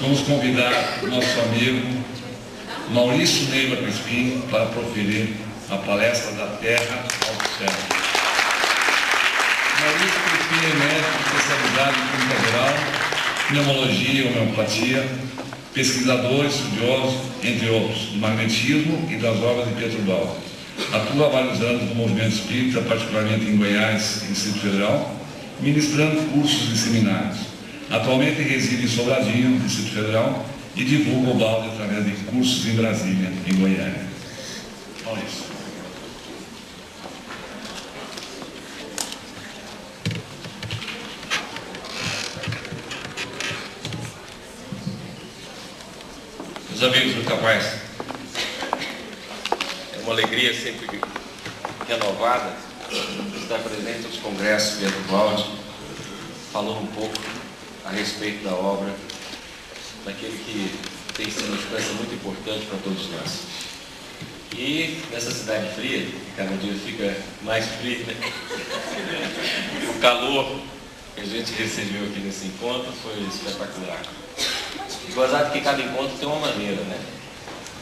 vamos convidar o nosso amigo Maurício Neiva Crispim para proferir a palestra da Terra ao Céu. Maurício Crispim é médico especializado em clínica geral, pneumologia e homeopatia, pesquisador, estudioso, entre outros, do magnetismo e das obras de Pedro Dalva. Atua há vários anos no movimento espírita, particularmente em Goiás e Distrito Federal, ministrando cursos e seminários. Atualmente reside em Sobradinho, Distrito Federal, e divulga o balde através de cursos em Brasília, em Goiânia. Maurício. Meus amigos do Capaz, é uma alegria sempre renovada estar presente nos congressos Pedro Balde, falando um pouco a respeito da obra daquele que tem significância muito importante para todos nós. E nessa cidade fria, que cada dia fica mais fria, né? O calor que a gente recebeu aqui nesse encontro foi espetacular. E gozado que cada encontro tem uma maneira, né?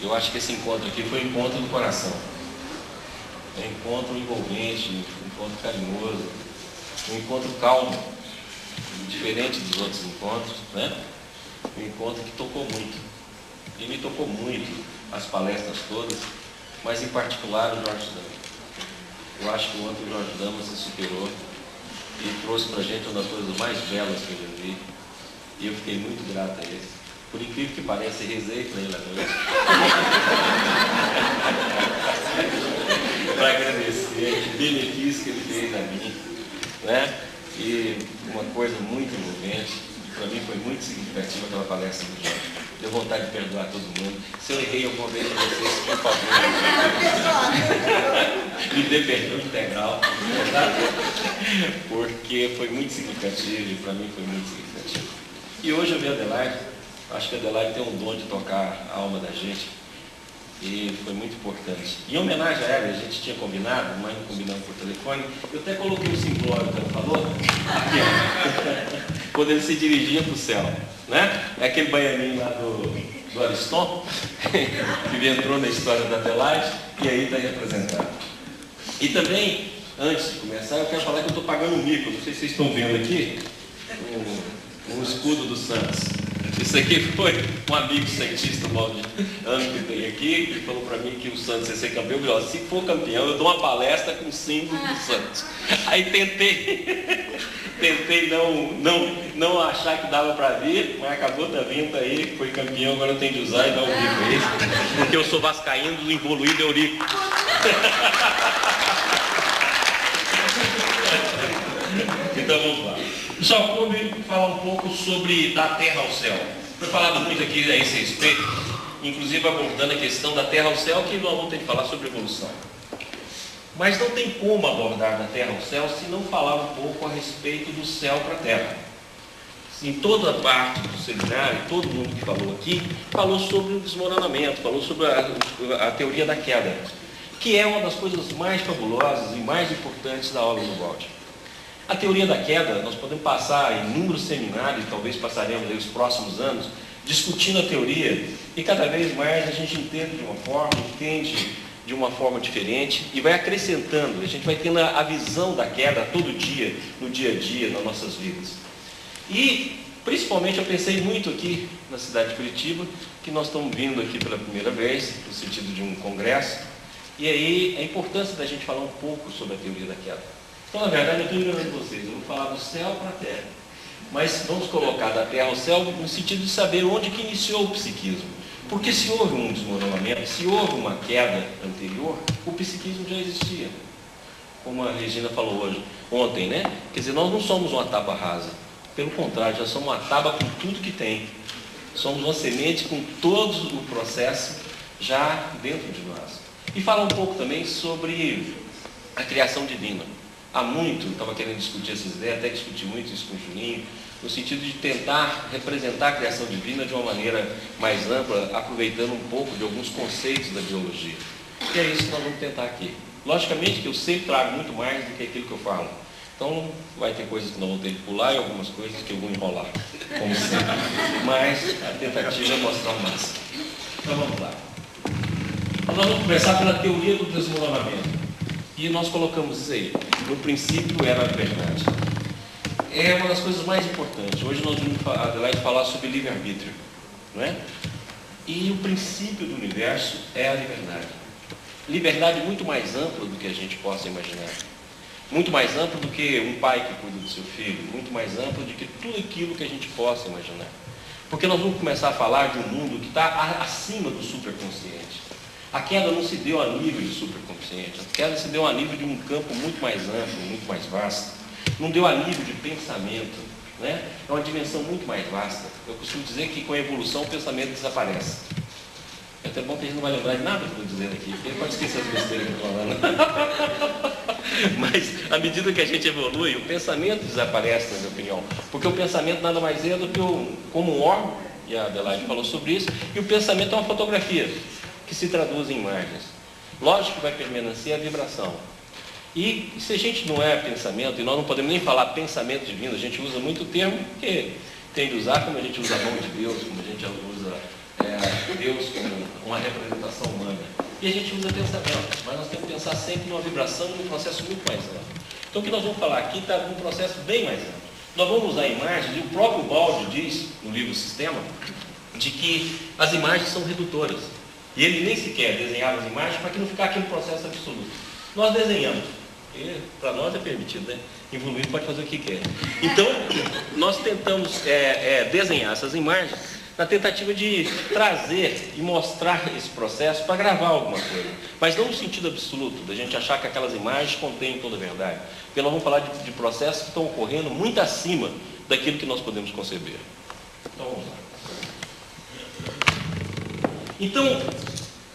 Eu acho que esse encontro aqui foi um encontro do coração. É um encontro envolvente, um encontro carinhoso, um encontro calmo, diferente dos outros encontros, né? Um encontro que tocou muito. E me tocou muito as palestras todas, mas em particular o Jorge Dama. Eu acho que ontem o Jorge Dama se superou e trouxe para a gente uma das coisas mais belas que eu já vi. E eu fiquei muito grato a ele. Por incrível que pareça, rezei para ele à noite. Para agradecer o benefício que ele fez a mim, né? E uma coisa muito envolvente, para mim foi muito significativa aquela palestra do Jorge. Deu vontade de perdoar todo mundo. Se eu errei alguma vez para vocês, por favor, me dê perdão integral, porque foi muito significativo e para mim foi muito significativo. E hoje eu vi a Adelaide, acho que a Adelaide tem um dom de tocar a alma da gente e foi muito importante. Em homenagem a ela, a gente tinha combinado, mas não combinamos por telefone, eu até coloquei o simplório que ela falou, aqui, ó, quando ele se dirigia para o céu, né? É aquele baianinho lá do Ariston, que entrou na história da Adelaide e aí está aí apresentado. E também, antes de começar, eu quero falar que eu estou pagando um mico, não sei se vocês estão vendo aqui, um escudo do Santos. Isso aqui foi um amigo cientista, Valdir, que tem aqui, que falou para mim que o Santos ia ser campeão. Eu falei, se for campeão, eu dou uma palestra com o símbolo do Santos. Aí tentei não achar que dava para vir, mas acabou da vinda aí, foi campeão, agora eu tenho de usar e dar um bico a isso, porque eu sou vascaíno do evoluído Eurico. Então vamos lá. Pessoal, coube falar um pouco sobre da terra ao céu. Foi falado muito aqui a esse respeito, inclusive abordando a questão da terra ao céu, que nós vamos ter que falar sobre evolução. Mas não tem como abordar da terra ao céu se não falar um pouco a respeito do céu para a terra. Em toda a parte do seminário, todo mundo que falou aqui, falou sobre o desmoronamento, falou sobre a teoria da queda, que é uma das coisas mais fabulosas e mais importantes da obra do Balde. A teoria da queda, nós podemos passar inúmeros seminários, talvez passaremos aí os próximos anos, discutindo a teoria, e cada vez mais a gente entende de uma forma diferente, e vai acrescentando, a gente vai tendo a visão da queda todo dia, no dia a dia, nas nossas vidas. E, principalmente, eu pensei muito aqui na cidade de Curitiba, que nós estamos vindo aqui pela primeira vez, no sentido de um congresso, e aí a importância da gente falar um pouco sobre a teoria da queda. Então, na verdade, eu estou enganando vocês, eu vou falar do céu para a terra. Mas vamos colocar da terra ao céu no sentido de saber onde que iniciou o psiquismo. Porque se houve um desmoronamento, se houve uma queda anterior, o psiquismo já existia. Como a Regina falou ontem, né? Quer dizer, nós não somos uma tábua rasa. Pelo contrário, já somos uma tábua com tudo que tem. Somos uma semente com todo o processo já dentro de nós. E falar um pouco também sobre a criação divina. Há muito, estava querendo discutir essas ideias, até discuti muito isso com o Juninho, no sentido de tentar representar a criação divina de uma maneira mais ampla, aproveitando um pouco de alguns conceitos da biologia. E é isso que nós vamos tentar aqui. Logicamente que eu sempre trago muito mais do que aquilo que eu falo, Então vai ter coisas que não vão ter que pular e algumas coisas que eu vou enrolar, como sempre. Mas a tentativa é mostrar o máximo. Então vamos lá. Nós vamos começar pela teoria do desmoronamento. E nós colocamos isso aí. No princípio era a verdade. É uma das coisas mais importantes. Hoje nós vamos falar sobre livre-arbítrio, não é? E o princípio do universo é a liberdade. Liberdade muito mais ampla do que a gente possa imaginar. Muito mais ampla do que um pai que cuida do seu filho. Muito mais ampla do que tudo aquilo que a gente possa imaginar. Porque nós vamos começar a falar de um mundo que está acima do superconsciente. A queda não se deu a nível de superconsciente. A queda se deu a nível de um campo muito mais amplo, muito mais vasto. Não deu a nível de pensamento, né? É uma dimensão muito mais vasta. Eu costumo dizer que com a evolução o pensamento desaparece. É até bom que a gente não vai lembrar de nada que eu estou dizendo aqui, porque pode esquecer as besteiras que eu estou falando. Mas à medida que a gente evolui, o pensamento desaparece, na minha opinião. Porque o pensamento nada mais é do que como um órgão, e a Adelaide falou sobre isso, e o pensamento é uma fotografia que se traduz em imagens. Lógico que vai permanecer a vibração. E se a gente não é pensamento, e nós não podemos nem falar pensamento divino, a gente usa muito o termo que tem de usar, como a gente usa a mão de Deus, como a gente usa Deus como uma representação humana. E a gente usa pensamento, mas nós temos que pensar sempre numa vibração e num processo muito mais amplo. Então o que nós vamos falar aqui está num processo bem mais amplo. Nós vamos usar imagens, e o próprio Baldi diz, no livro Sistema, de que as imagens são redutoras. E ele nem sequer desenhava as imagens para que não ficar aquele processo absoluto. Nós desenhamos. E para nós é permitido, né? Evoluir pode fazer o que quer. Então, nós tentamos desenhar essas imagens na tentativa de trazer e mostrar esse processo para gravar alguma coisa. Mas não no sentido absoluto, da gente achar que aquelas imagens contêm toda a verdade. Porque nós vamos falar de processos que estão ocorrendo muito acima daquilo que nós podemos conceber. Então, vamos lá. Então,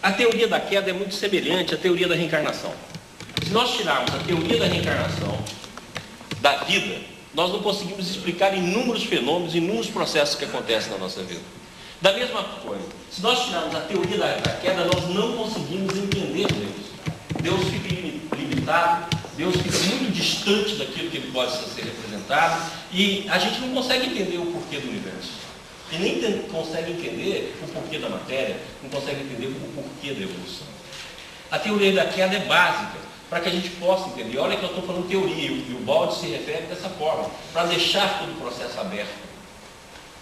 a teoria da queda é muito semelhante à teoria da reencarnação. Se nós tirarmos a teoria da reencarnação da vida, nós não conseguimos explicar inúmeros fenômenos, inúmeros processos que acontecem na nossa vida. Da mesma coisa, se nós tirarmos a teoria da queda, nós não conseguimos entender Deus. Deus fica limitado, Deus fica muito distante daquilo que ele pode ser representado, e a gente não consegue entender o porquê do universo. E nem consegue entender o porquê da matéria, não consegue entender o porquê da evolução. A teoria da queda é básica, para que a gente possa entender. Olha que eu estou falando teoria, e o Baldi se refere dessa forma, para deixar todo o processo aberto.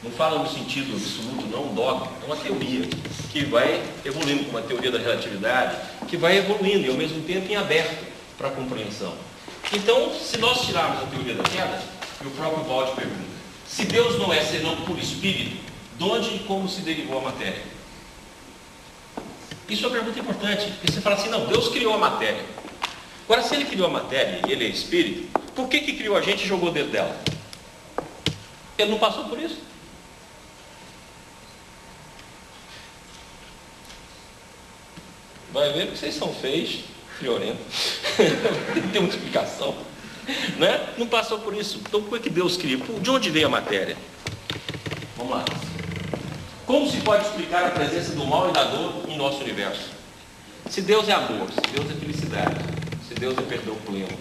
Não fala no sentido absoluto, não, um dogma, é uma teoria que vai evoluindo, como a teoria da relatividade, que vai evoluindo e ao mesmo tempo em aberto para a compreensão. Então, se nós tirarmos a teoria da queda, e o próprio Baldi pergunta, se Deus não é senão puro espírito, de onde e como se derivou a matéria? Isso é uma pergunta importante, porque você fala assim, não, Deus criou a matéria. Agora, se ele criou a matéria e ele é espírito, por que criou a gente e jogou dentro dela? Ele não passou por isso? Vai ver que vocês são feios, friorentos. Tem que ter uma explicação. Né? Não passou por isso. Então, por que Deus criou? De onde veio a matéria? Vamos lá. Como se pode explicar a presença do mal e da dor em nosso universo? Se Deus é amor, se Deus é felicidade, se Deus é perdão pleno,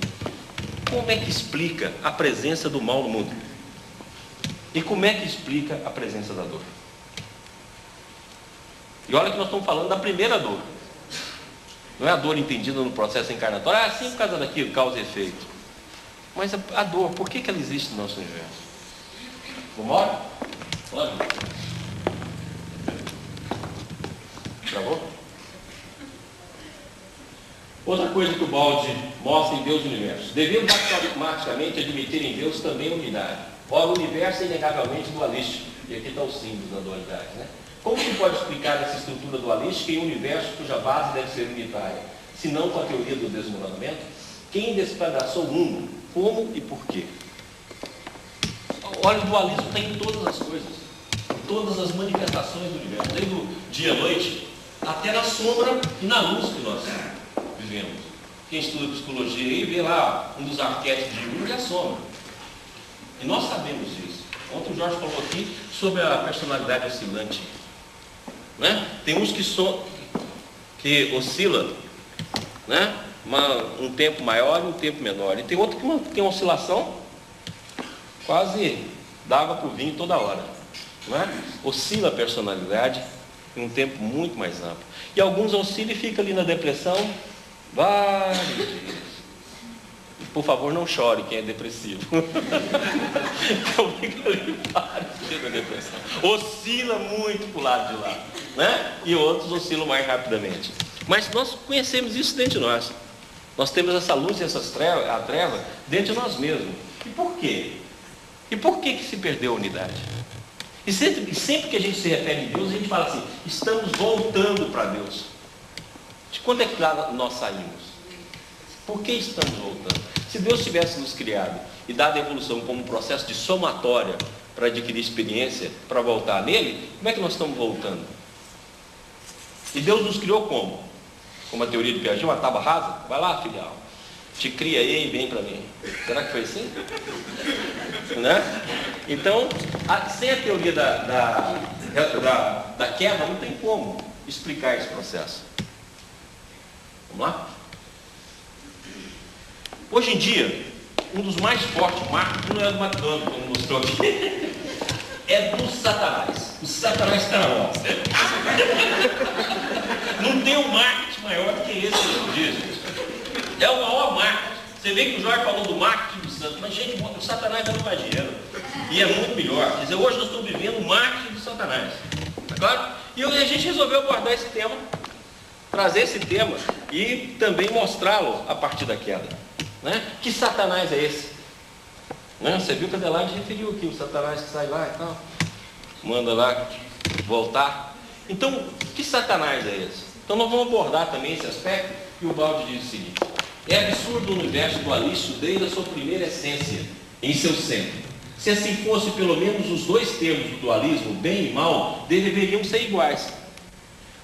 como é que explica a presença do mal no mundo? E como é que explica a presença da dor? E olha que nós estamos falando da primeira dor. Não é a dor entendida no processo encarnatório. Ah, sim, por causa daquilo, causa e efeito. Mas a dor, por que ela existe no nosso universo? Vamos embora? Pode? Travou? Outra coisa que o Baldi mostra em Deus e o universo. Devemos automaticamente admitir em Deus também a unidade. Ora, o universo é inegavelmente dualístico. E aqui está o símbolo da dualidade, né? Como se pode explicar essa estrutura dualística em um universo cuja base deve ser unitária? Se não com a teoria do desmoronamento? Quem despedaçou o mundo? Como e por quê? Olha, o dualismo está em todas as coisas. Em todas as manifestações do universo. Desde o dia à noite, até na sombra e na luz que nós vivemos. Quem estuda psicologia aí vê lá um dos arquétipos de Jung é a sombra. E nós sabemos disso. Ontem o Jorge falou aqui sobre a personalidade oscilante. Né? Tem uns que oscila, né? um tempo maior e um tempo menor. E tem outro que tem uma oscilação, quase dá água para o vinho toda hora. Não é? Oscila a personalidade em um tempo muito mais amplo. E alguns oscilam e ficam ali na depressão vários dias. Por favor, não chore quem é depressivo. Então fica ali vários dias na depressão. Oscila muito para o lado de lá, né? E outros oscilam mais rapidamente. Mas nós conhecemos isso dentro de nós. Nós temos essa luz e a treva dentro de nós mesmos. E por quê? E por que se perdeu a unidade? E sempre que a gente se refere a Deus, a gente fala assim, estamos voltando para Deus. De quando é que nós saímos? Por que estamos voltando? Se Deus tivesse nos criado e dado a evolução como um processo de somatória para adquirir experiência, para voltar nele, como é que nós estamos voltando? E Deus nos criou como? Como a teoria de Piaget, uma tábua rasa? Vai lá, filhão, te cria aí e vem para mim. Será que foi assim? Né? Então, sem a teoria da queda, não tem como explicar esse processo. Vamos lá? Hoje em dia, um dos mais fortes marketing não é do McDonald's, como mostrou aqui, é do Satanás. O Satanás está na mão. Não tem um marketing maior do que esse hoje em dia, gente. É o maior marketing. Você vê que o Jorge falou do marketing do Santo, mas gente, o Satanás dá mais dinheiro. E é muito melhor. Quer dizer, hoje nós estamos vivendo o marketing do Satanás. Tá claro? E a gente resolveu abordar esse tema, trazer esse tema e também mostrá-lo a partir da queda. Né? Que Satanás é esse? Né? Você viu que a Adelaide referiu aqui, o Satanás que sai lá e tal, manda lá voltar. Então, que Satanás é esse? Então nós vamos abordar também esse aspecto, e o Balde diz o seguinte: é absurdo o universo dualístico desde a sua primeira essência, em seu centro. Se assim fosse, pelo menos os dois termos do dualismo, bem e mal, deveriam ser iguais.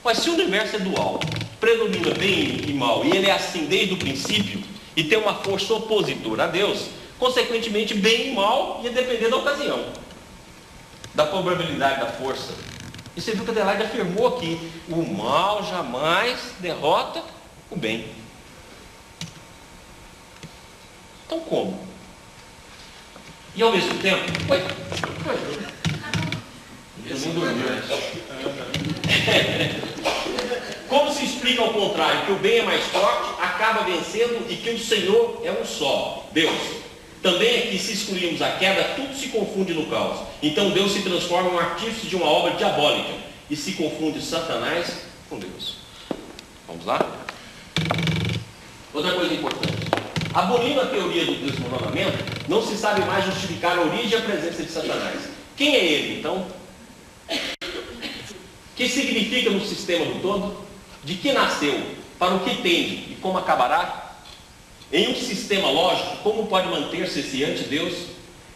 Mas se o universo é dual, predomina bem e mal, e ele é assim desde o princípio, e tem uma força opositora a Deus, consequentemente bem e mal ia depender da ocasião, da probabilidade da força. E você viu que a Adelaide afirmou aqui: o mal jamais derrota o bem. Então como? E ao mesmo tempo, como se explica ao contrário, que o bem é mais forte, acaba vencendo e que o Senhor é um só, Deus? Também é que se excluirmos a queda, tudo se confunde no caos. Então Deus se transforma em um artífice de uma obra diabólica e se confunde Satanás com Deus. Vamos lá? Outra coisa importante: abolindo a teoria do desmoronamento, não se sabe mais justificar a origem e a presença de Satanás. Quem é ele, então? O que significa no sistema do todo? De que nasceu? Para o que tende? E como acabará? Em um sistema lógico, como pode manter-se esse anti-Deus?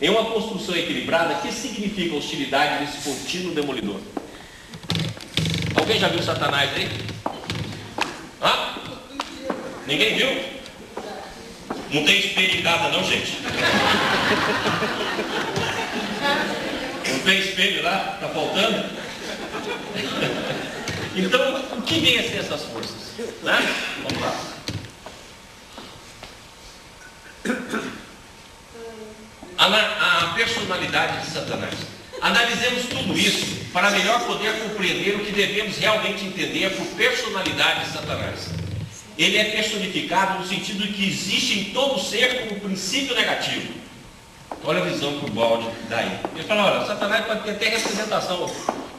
Em uma construção equilibrada, o que significa a hostilidade desse contínuo demolidor? Alguém já viu Satanás aí? Hã? Ninguém viu? Não tem espelho em casa não, gente. Não tem espelho lá? Está faltando? Então, o que vem a ser essas forças? Né? Vamos lá. A personalidade de Satanás. Analisemos tudo isso para melhor poder compreender o que devemos realmente entender por personalidade de Satanás. Ele é personificado no sentido de que existe em todo ser como princípio negativo. Olha a visão que o Balde dá aí. Ele fala: olha, Satanás pode ter até representação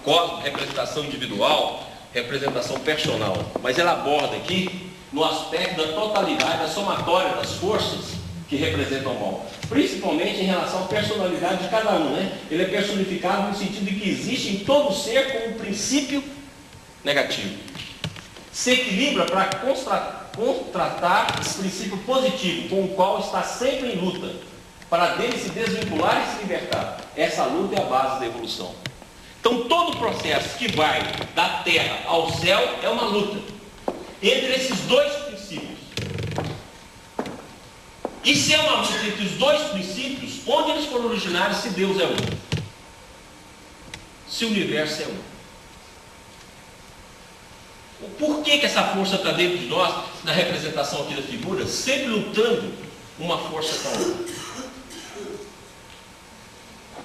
cósmica, representação individual, representação personal, mas ela aborda aqui no aspecto da totalidade, da somatória das forças que representam o mal, principalmente em relação à personalidade de cada um, né? Ele é personificado no sentido de que existe em todo ser como um princípio negativo. Se equilibra para contratar o princípio positivo, com o qual está sempre em luta, para dele se desvincular e se libertar. Essa luta é a base da evolução. Então todo o processo que vai da terra ao céu é uma luta entre esses dois princípios. E se é uma luta entre os dois princípios, onde eles foram originários, se Deus é um? Se o universo é um? por que essa força está dentro de nós, na representação aqui da figura, sempre lutando uma força com a outra?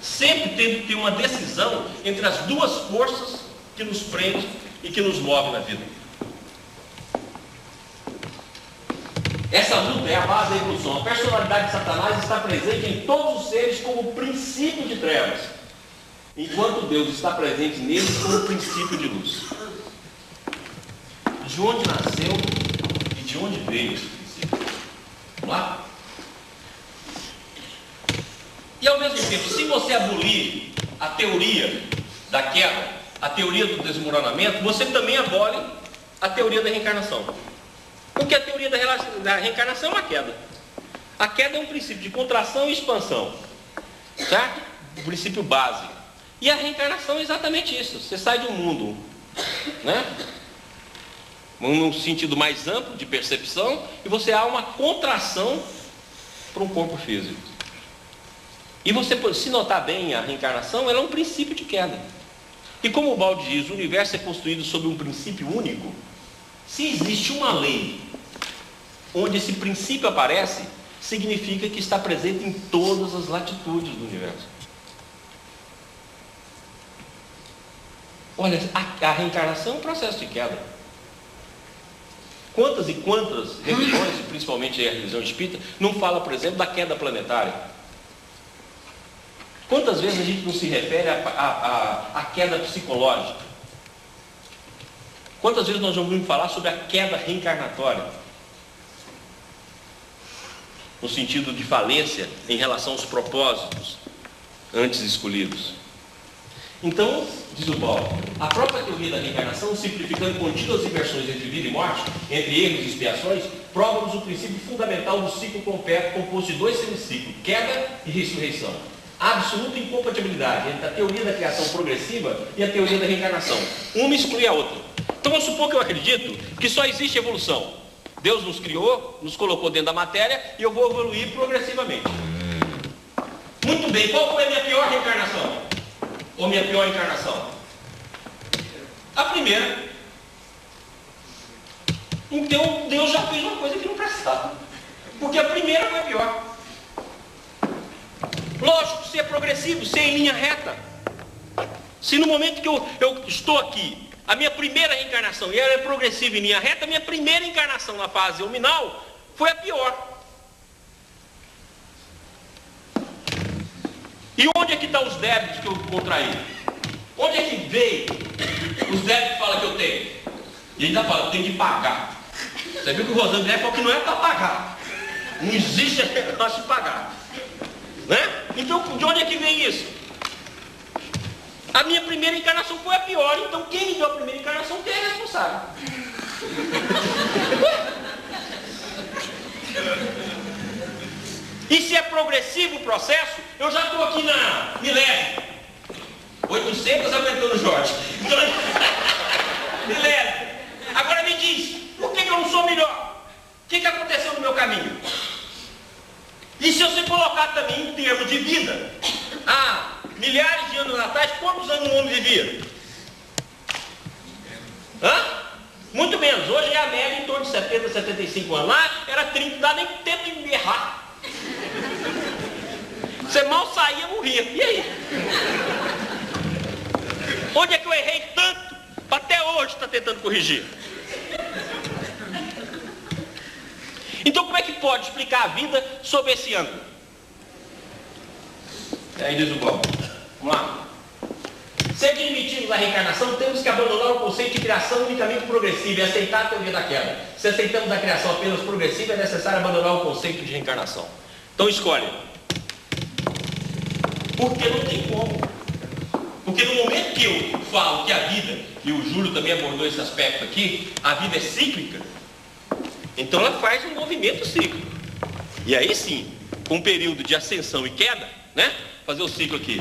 Sempre tendo que ter uma decisão entre as duas forças que nos prendem e que nos movem na vida. Essa luta é a base da evolução. A personalidade de Satanás está presente em todos os seres como princípio de trevas, enquanto Deus está presente neles como princípio de luz. De onde nasceu e de onde veio esse princípio? Vamos lá? E ao mesmo tempo, se você abolir a teoria da queda, a teoria do desmoronamento, você também abole a teoria da reencarnação. Porque a teoria da reencarnação é uma queda. A queda é um princípio de contração e expansão, certo? O princípio básico. E a reencarnação é exatamente isso. Você sai de um mundo, né, num sentido mais amplo de percepção, e você há uma contração para um corpo físico. E você, se notar bem a reencarnação, ela é um princípio de queda. E como o Baldi diz, o universo é construído sobre um princípio único. Se existe uma lei onde esse princípio aparece, significa que está presente em todas as latitudes do universo. Olha, a reencarnação é um processo de queda. Quantas e quantas religiões, principalmente a religião espírita, não fala, por exemplo, da queda planetária? Quantas vezes a gente não se refere à queda psicológica? Quantas vezes nós já ouvimos falar sobre a queda reencarnatória? No sentido de falência em relação aos propósitos antes escolhidos. Então, diz o Baldi, a própria teoria da reencarnação, simplificando contínuas inversões entre vida e morte, entre erros e expiações, prova-nos o princípio fundamental do ciclo completo, composto de dois semiciclos, queda e ressurreição. A absoluta incompatibilidade entre a teoria da criação progressiva e a teoria da reencarnação. Uma exclui a outra. Então vamos supor que eu acredito que só existe evolução. Deus nos criou, nos colocou dentro da matéria e eu vou evoluir progressivamente. Muito bem, qual foi a minha pior reencarnação? Ou minha pior encarnação? A primeira. Então Deus já fez uma coisa que não prestava. Porque a primeira foi a pior. Lógico, se é progressivo, se é em linha reta. Se no momento que eu estou aqui, a minha primeira reencarnação, e ela é progressiva em linha reta, a minha primeira encarnação na fase luminal foi a pior. E onde é que estão os débitos que eu contraí? Onde é que veio os débitos que fala que eu tenho? E ainda fala, eu tenho que pagar. Você viu que o Rosandré falou que não é para pagar. Não existe negócio de pagar. Né? Então, de onde é que vem isso? A minha primeira encarnação foi a pior, então quem me deu a primeira encarnação quem é responsável? E se é progressivo o processo, eu já estou aqui na milésima. 800 aumentando Jorge. Milésima. Agora me diz, por que eu não sou melhor? O que aconteceu no meu caminho? E se você colocar também em termos de vida, milhares de anos atrás, quantos anos um homem vivia? Muito menos. Hoje é a média em torno de 70, 75 anos. Lá era 30, não dá nem tempo de errar. Você mal saía, morria. E aí? Onde é que eu errei tanto? Até hoje está tentando corrigir. Então como é que pode explicar a vida sob esse ângulo? Aí diz o Baldi. Vamos lá. Se admitirmos a reencarnação, temos que abandonar o conceito de criação unicamente progressiva e aceitar a teoria da queda. Se aceitamos a criação apenas progressiva, é necessário abandonar o conceito de reencarnação. Então escolhe. Porque não tem como. Porque no momento que eu falo que a vida, e o Júlio também abordou esse aspecto aqui, a vida é cíclica, então ela faz um movimento cíclico. E aí sim, com um período de ascensão e queda, né? Fazer o ciclo aqui.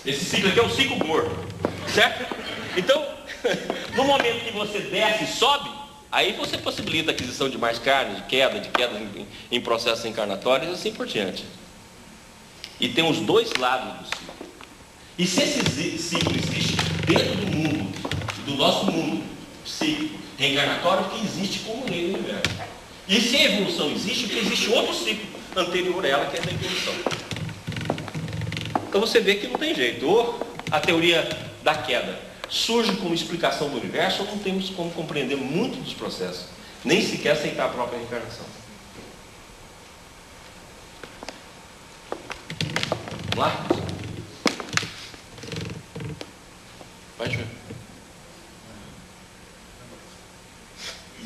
Esse ciclo aqui é um ciclo gordo, certo? Então, no momento que você desce e sobe, aí você possibilita a aquisição de mais carne, de queda em processos encarnatórios e assim por diante. E tem os dois lados do ciclo. E se esse ciclo existe dentro do mundo, do nosso mundo psíquico, reencarnatória porque existe como lei no universo. E se a evolução existe, porque existe outro ciclo anterior a ela, que é da evolução. Então você vê que não tem jeito. Ou a teoria da queda surge como explicação do universo, ou não temos como compreender muito dos processos, nem sequer aceitar a própria reencarnação. Vamos lá? Pode ver.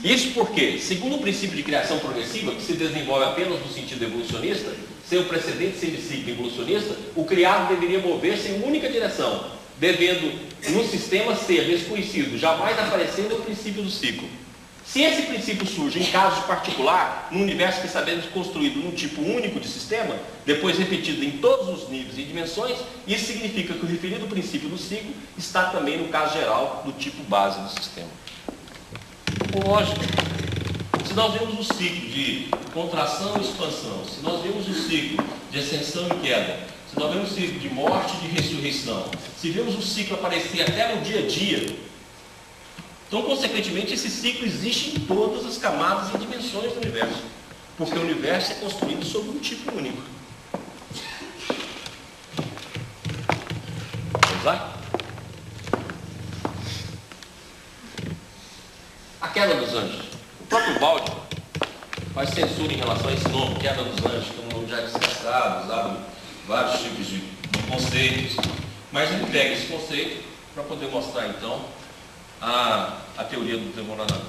Isso porque, segundo o princípio de criação progressiva, que se desenvolve apenas no sentido evolucionista, sem o precedente semiciclo evolucionista, o criado deveria mover-se em única direção, devendo no sistema ser desconhecido, jamais aparecendo no princípio do ciclo. Se esse princípio surge em caso particular, no universo que sabemos construído num tipo único de sistema, depois repetido em todos os níveis e dimensões, isso significa que o referido princípio do ciclo está também no caso geral do tipo base do sistema. Lógico, se nós vemos o ciclo de contração e expansão, se nós vemos o ciclo de ascensão e queda, se nós vemos o ciclo de morte e de ressurreição, se vemos o ciclo aparecer até no dia a dia, então, consequentemente, esse ciclo existe em todas as camadas e dimensões do universo, porque o universo é construído sobre um tipo único. Vamos lá? A queda dos anjos. O próprio Balde faz censura em relação a esse nome, queda dos anjos, que é um nome já desgastado, usado em vários tipos de conceitos, mas ele pega esse conceito para poder mostrar, então, a teoria do desmoronamento.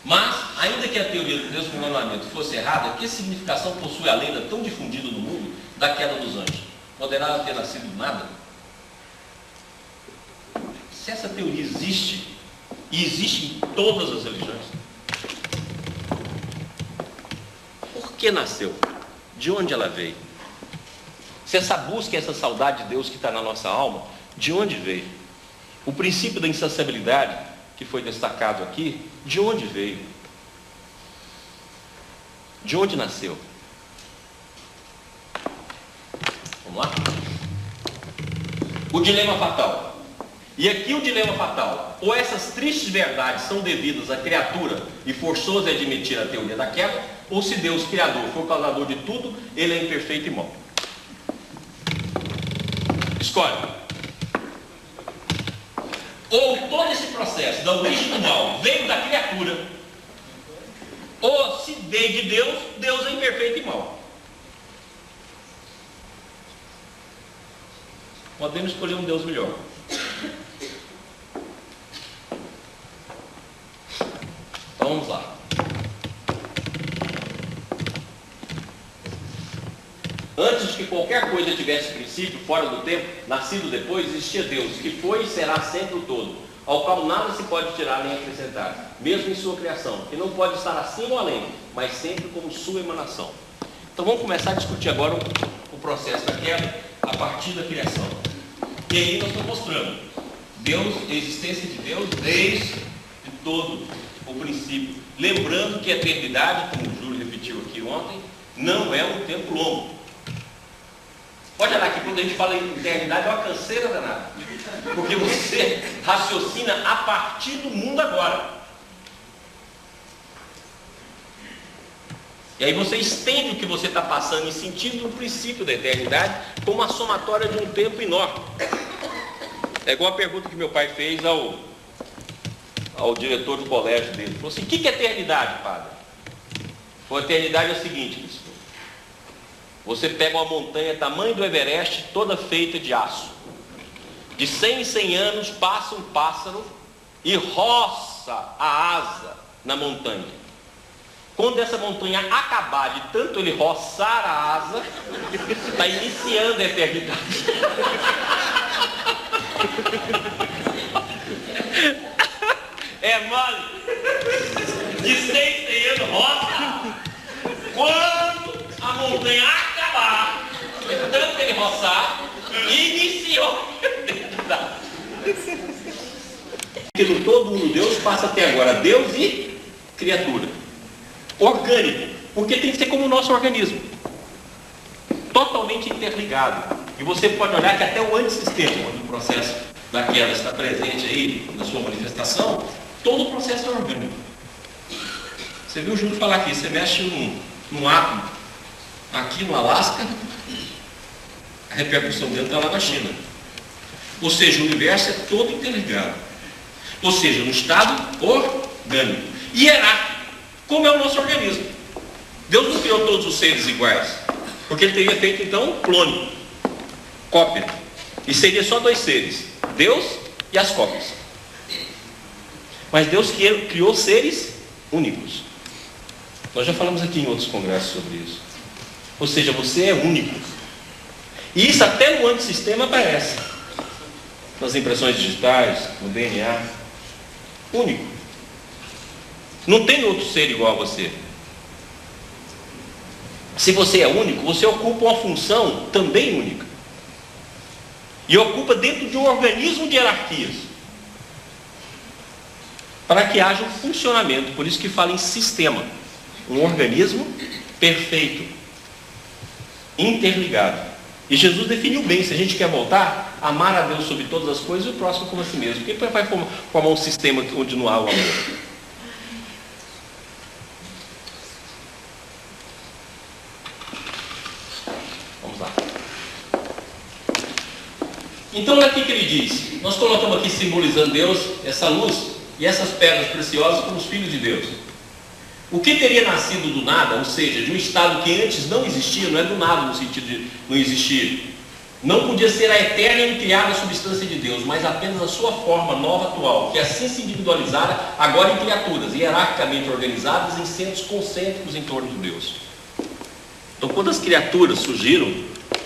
Mas, ainda que a teoria do desmoronamento fosse errada, que significação possui a lenda tão difundida no mundo da queda dos anjos? Poderá ter nascido do nada? Se essa teoria existe, e existe em todas as religiões, por que nasceu? De onde ela veio? Se essa busca e essa saudade de Deus que está na nossa alma, de onde veio? O princípio da insaciabilidade, que foi destacado aqui, de onde veio? De onde nasceu? Vamos lá? O dilema fatal. E aqui o dilema fatal. Ou essas tristes verdades são devidas à criatura e forçoso é admitir a teoria da queda, ou se Deus, Criador, for causador de tudo, ele é imperfeito e mau. Escolhe. Ou todo esse processo da origem do mal veio da criatura, ou se veio de Deus, Deus é imperfeito e mau. Podemos escolher um Deus melhor. Então vamos lá. Antes de que qualquer coisa tivesse princípio, fora do tempo, nascido depois, existia Deus, que foi e será sempre o todo, ao qual nada se pode tirar nem acrescentar, mesmo em sua criação, que não pode estar acima ou além, mas sempre como sua emanação. Então vamos começar a discutir agora o processo da queda a partir da criação. E aí nós estamos mostrando Deus, a existência de Deus desde todo o princípio. Lembrando que a eternidade, como o Júlio repetiu aqui ontem, não é um tempo longo. Pode olhar que quando a gente fala em eternidade é uma canseira danada, porque você raciocina a partir do mundo agora. E aí você estende o que você está passando e sentindo no princípio da eternidade como uma somatória de um tempo enorme. É igual a pergunta que meu pai fez ao diretor do colégio dele. Ele falou assim: o que é eternidade, padre? A eternidade é o seguinte: você pega uma montanha tamanho do Everest, toda feita de aço. De 100 em 100 anos passa um pássaro e roça a asa na montanha. Quando essa montanha acabar de tanto ele roçar a asa, está iniciando a eternidade. É mole. De 100 em 100 anos roça. Quando a montanha acabar, tanto ele roçar, iniciou a eternidade. Porque no todo mundo Deus passa até agora Deus e criatura. Orgânico, porque tem que ser como o nosso organismo, totalmente interligado. E você pode olhar que até o antissistema, quando o processo da queda está presente aí na sua manifestação, todo o processo é orgânico. Você viu o Júlio falar aqui, você mexe num átomo aqui no Alasca, a repercussão dele está lá na China. Ou seja, o universo é todo interligado. Ou seja, um estado orgânico. Hierárquico, como é o nosso organismo. Deus não criou todos os seres iguais, porque ele teria feito então um clone, cópia. E seria só dois seres, Deus e as cópias. Mas Deus criou seres únicos. Nós já falamos aqui em outros congressos sobre isso. Ou seja, você é único. E isso até no antissistema aparece. Nas impressões digitais, no DNA. Único. Não tem outro ser igual a você. Se você é único, você ocupa uma função também única. E ocupa dentro de um organismo de hierarquias. Para que haja um funcionamento. Por isso que fala em sistema. Um organismo perfeito. Interligado. E Jesus definiu bem, se a gente quer voltar, amar a Deus sobre todas as coisas e o próximo como a si mesmo. Porque vai formar um sistema onde não há o amor. Vamos lá. Então olha aqui que ele diz. Nós colocamos aqui simbolizando Deus, essa luz e essas pedras preciosas como os filhos de Deus. O que teria nascido do nada, ou seja, de um estado que antes não existia, não é do nada no sentido de não existir, não podia ser a eterna e incriada substância de Deus, mas apenas a sua forma nova atual, que assim se individualizara agora em criaturas, hierarquicamente organizadas em centros concêntricos em torno de Deus. Então quando as criaturas surgiram,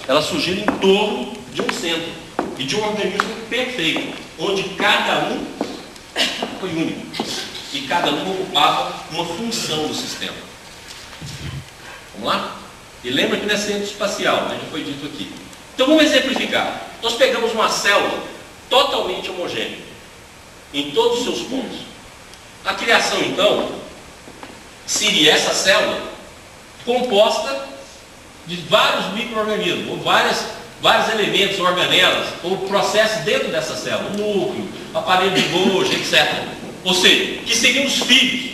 elas surgiram em torno de um centro e de um organismo perfeito, onde cada um foi único. E cada um ocupava uma função do sistema. Vamos lá? E lembra que não é centro espacial, né? Já foi dito aqui. Então vamos exemplificar. Nós pegamos uma célula totalmente homogênea, em todos os seus pontos. A criação, então, seria essa célula composta de vários micro-organismos, ou vários elementos, organelas, ou processos dentro dessa célula, o núcleo, aparelho de Golgi, etc. Ou seja, que seriam os filhos,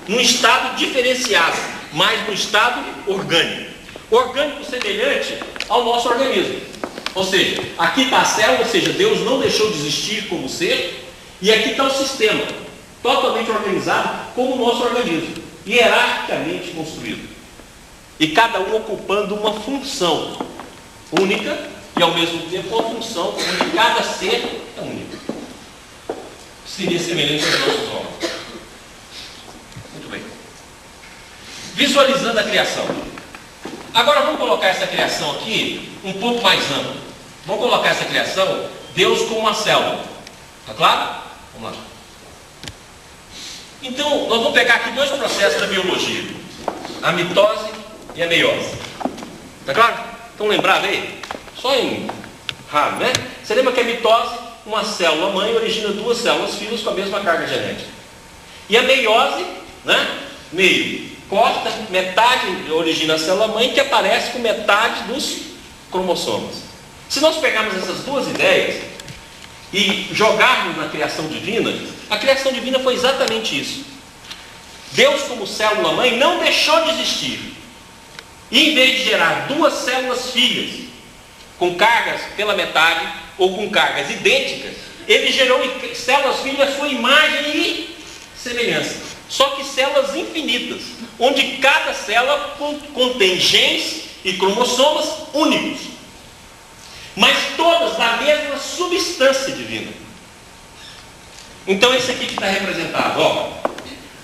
num estado diferenciado, mas num estado orgânico. Orgânico semelhante ao nosso organismo. Ou seja, aqui está a célula, ou seja, Deus não deixou de existir como ser, e aqui está o sistema, totalmente organizado como o nosso organismo, hierarquicamente construído. E cada um ocupando uma função única e ao mesmo tempo uma função onde cada ser é único. Seria semelhante aos nossos órgãos. Muito bem. Visualizando a criação. Agora vamos colocar essa criação aqui um pouco mais ampla. Vamos colocar essa criação, Deus como uma célula. Está claro? Vamos lá. Então, nós vamos pegar aqui dois processos da biologia. A mitose e a meiose. Está claro? Estão lembrados aí? Só em raro, né? Você lembra que a mitose, uma célula mãe origina duas células filhas com a mesma carga genética. E a meiose, né? Meio, corta, metade origina a célula mãe que aparece com metade dos cromossomos. Se nós pegarmos essas duas ideias e jogarmos na criação divina, a criação divina foi exatamente isso. Deus, como célula mãe, não deixou de existir. E em vez de gerar duas células filhas com cargas pela metade ou com cargas idênticas, ele gerou células filhas à sua imagem e semelhança. Só que células infinitas, onde cada célula contém genes e cromossomos únicos, mas todas da mesma substância divina. Então esse aqui que está representado, ó,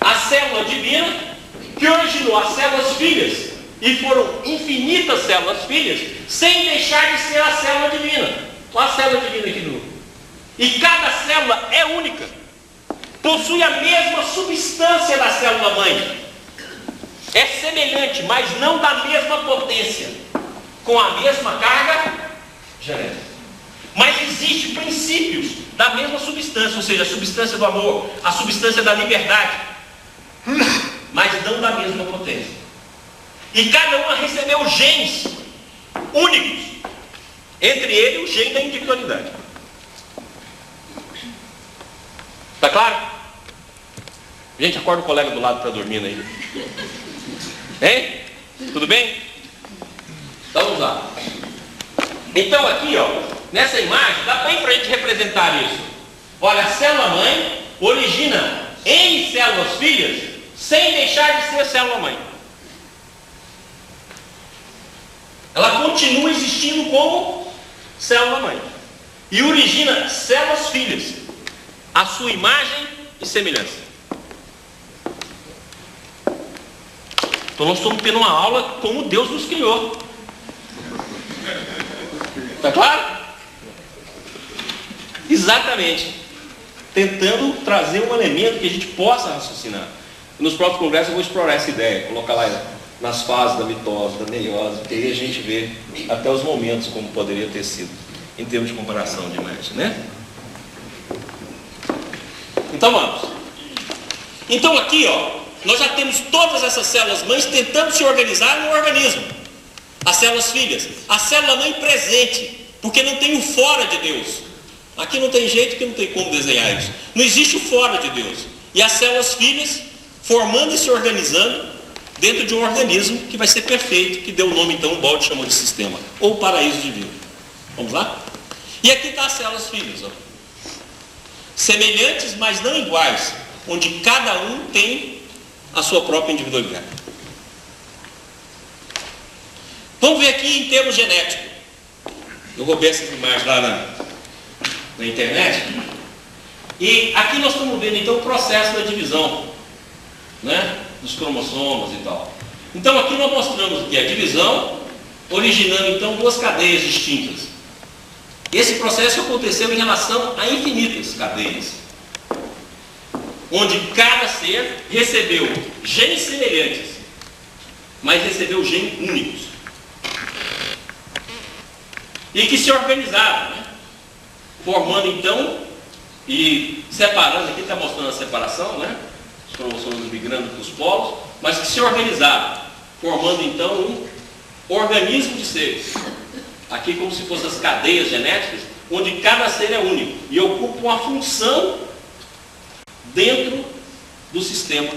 a célula divina que originou as células filhas, e foram infinitas células filhas, sem deixar de ser a célula divina. Olha a célula divina aqui no. E cada célula é única, possui a mesma substância da célula mãe, é semelhante, mas não da mesma potência, com a mesma carga genética. Mas existem princípios da mesma substância, ou seja, a substância do amor, a substância da liberdade, mas não da mesma potência. E cada uma recebeu genes únicos, entre eles o gene da individualidade. Está claro? Gente, acorda o colega do lado para dormir aí. Hein? Tudo bem? Então vamos lá. Então aqui, ó, nessa imagem, dá bem para a gente representar isso. Olha, a célula-mãe origina N células filhas sem deixar de ser célula-mãe. Ela continua existindo como célula-mãe. E origina células filhas, à sua imagem e semelhança. Então nós estamos tendo uma aula como Deus nos criou. Está claro? Exatamente. Tentando trazer um elemento que a gente possa raciocinar. Nos próximos congressos eu vou explorar essa ideia, colocar lá nas fases da mitose, da meiose, porque aí a gente vê até os momentos como poderia ter sido, em termos de comparação de imagem, né? Então vamos. Então aqui, ó, nós já temos todas essas células mães tentando se organizar no organismo. As células filhas, a célula mãe presente, porque não tem o fora de Deus. Aqui não tem jeito, que não tem como desenhar isso. Não existe o fora de Deus. E as células filhas formando e se organizando dentro de um organismo que vai ser perfeito, que deu o nome então, o Balde chamou de sistema, ou paraíso divino. Vamos lá? E aqui está as células filhas, ó. Semelhantes, mas não iguais, onde cada um tem a sua própria individualidade. Vamos ver aqui em termos genéticos. Eu roubei essas imagens lá na internet. E aqui nós estamos vendo então o processo da divisão, né, dos cromossomos e tal. Então aqui nós mostramos aqui a divisão, originando então duas cadeias distintas. Esse processo aconteceu em relação a infinitas cadeias, onde cada ser recebeu genes semelhantes, mas recebeu genes únicos, e que se organizaram, né? Formando então, e separando, aqui está mostrando a separação, né? Os cromossomos migrando para os polos, mas que se organizaram, formando então um organismo de seres. Aqui como se fossem as cadeias genéticas, onde cada ser é único e ocupa uma função dentro do sistema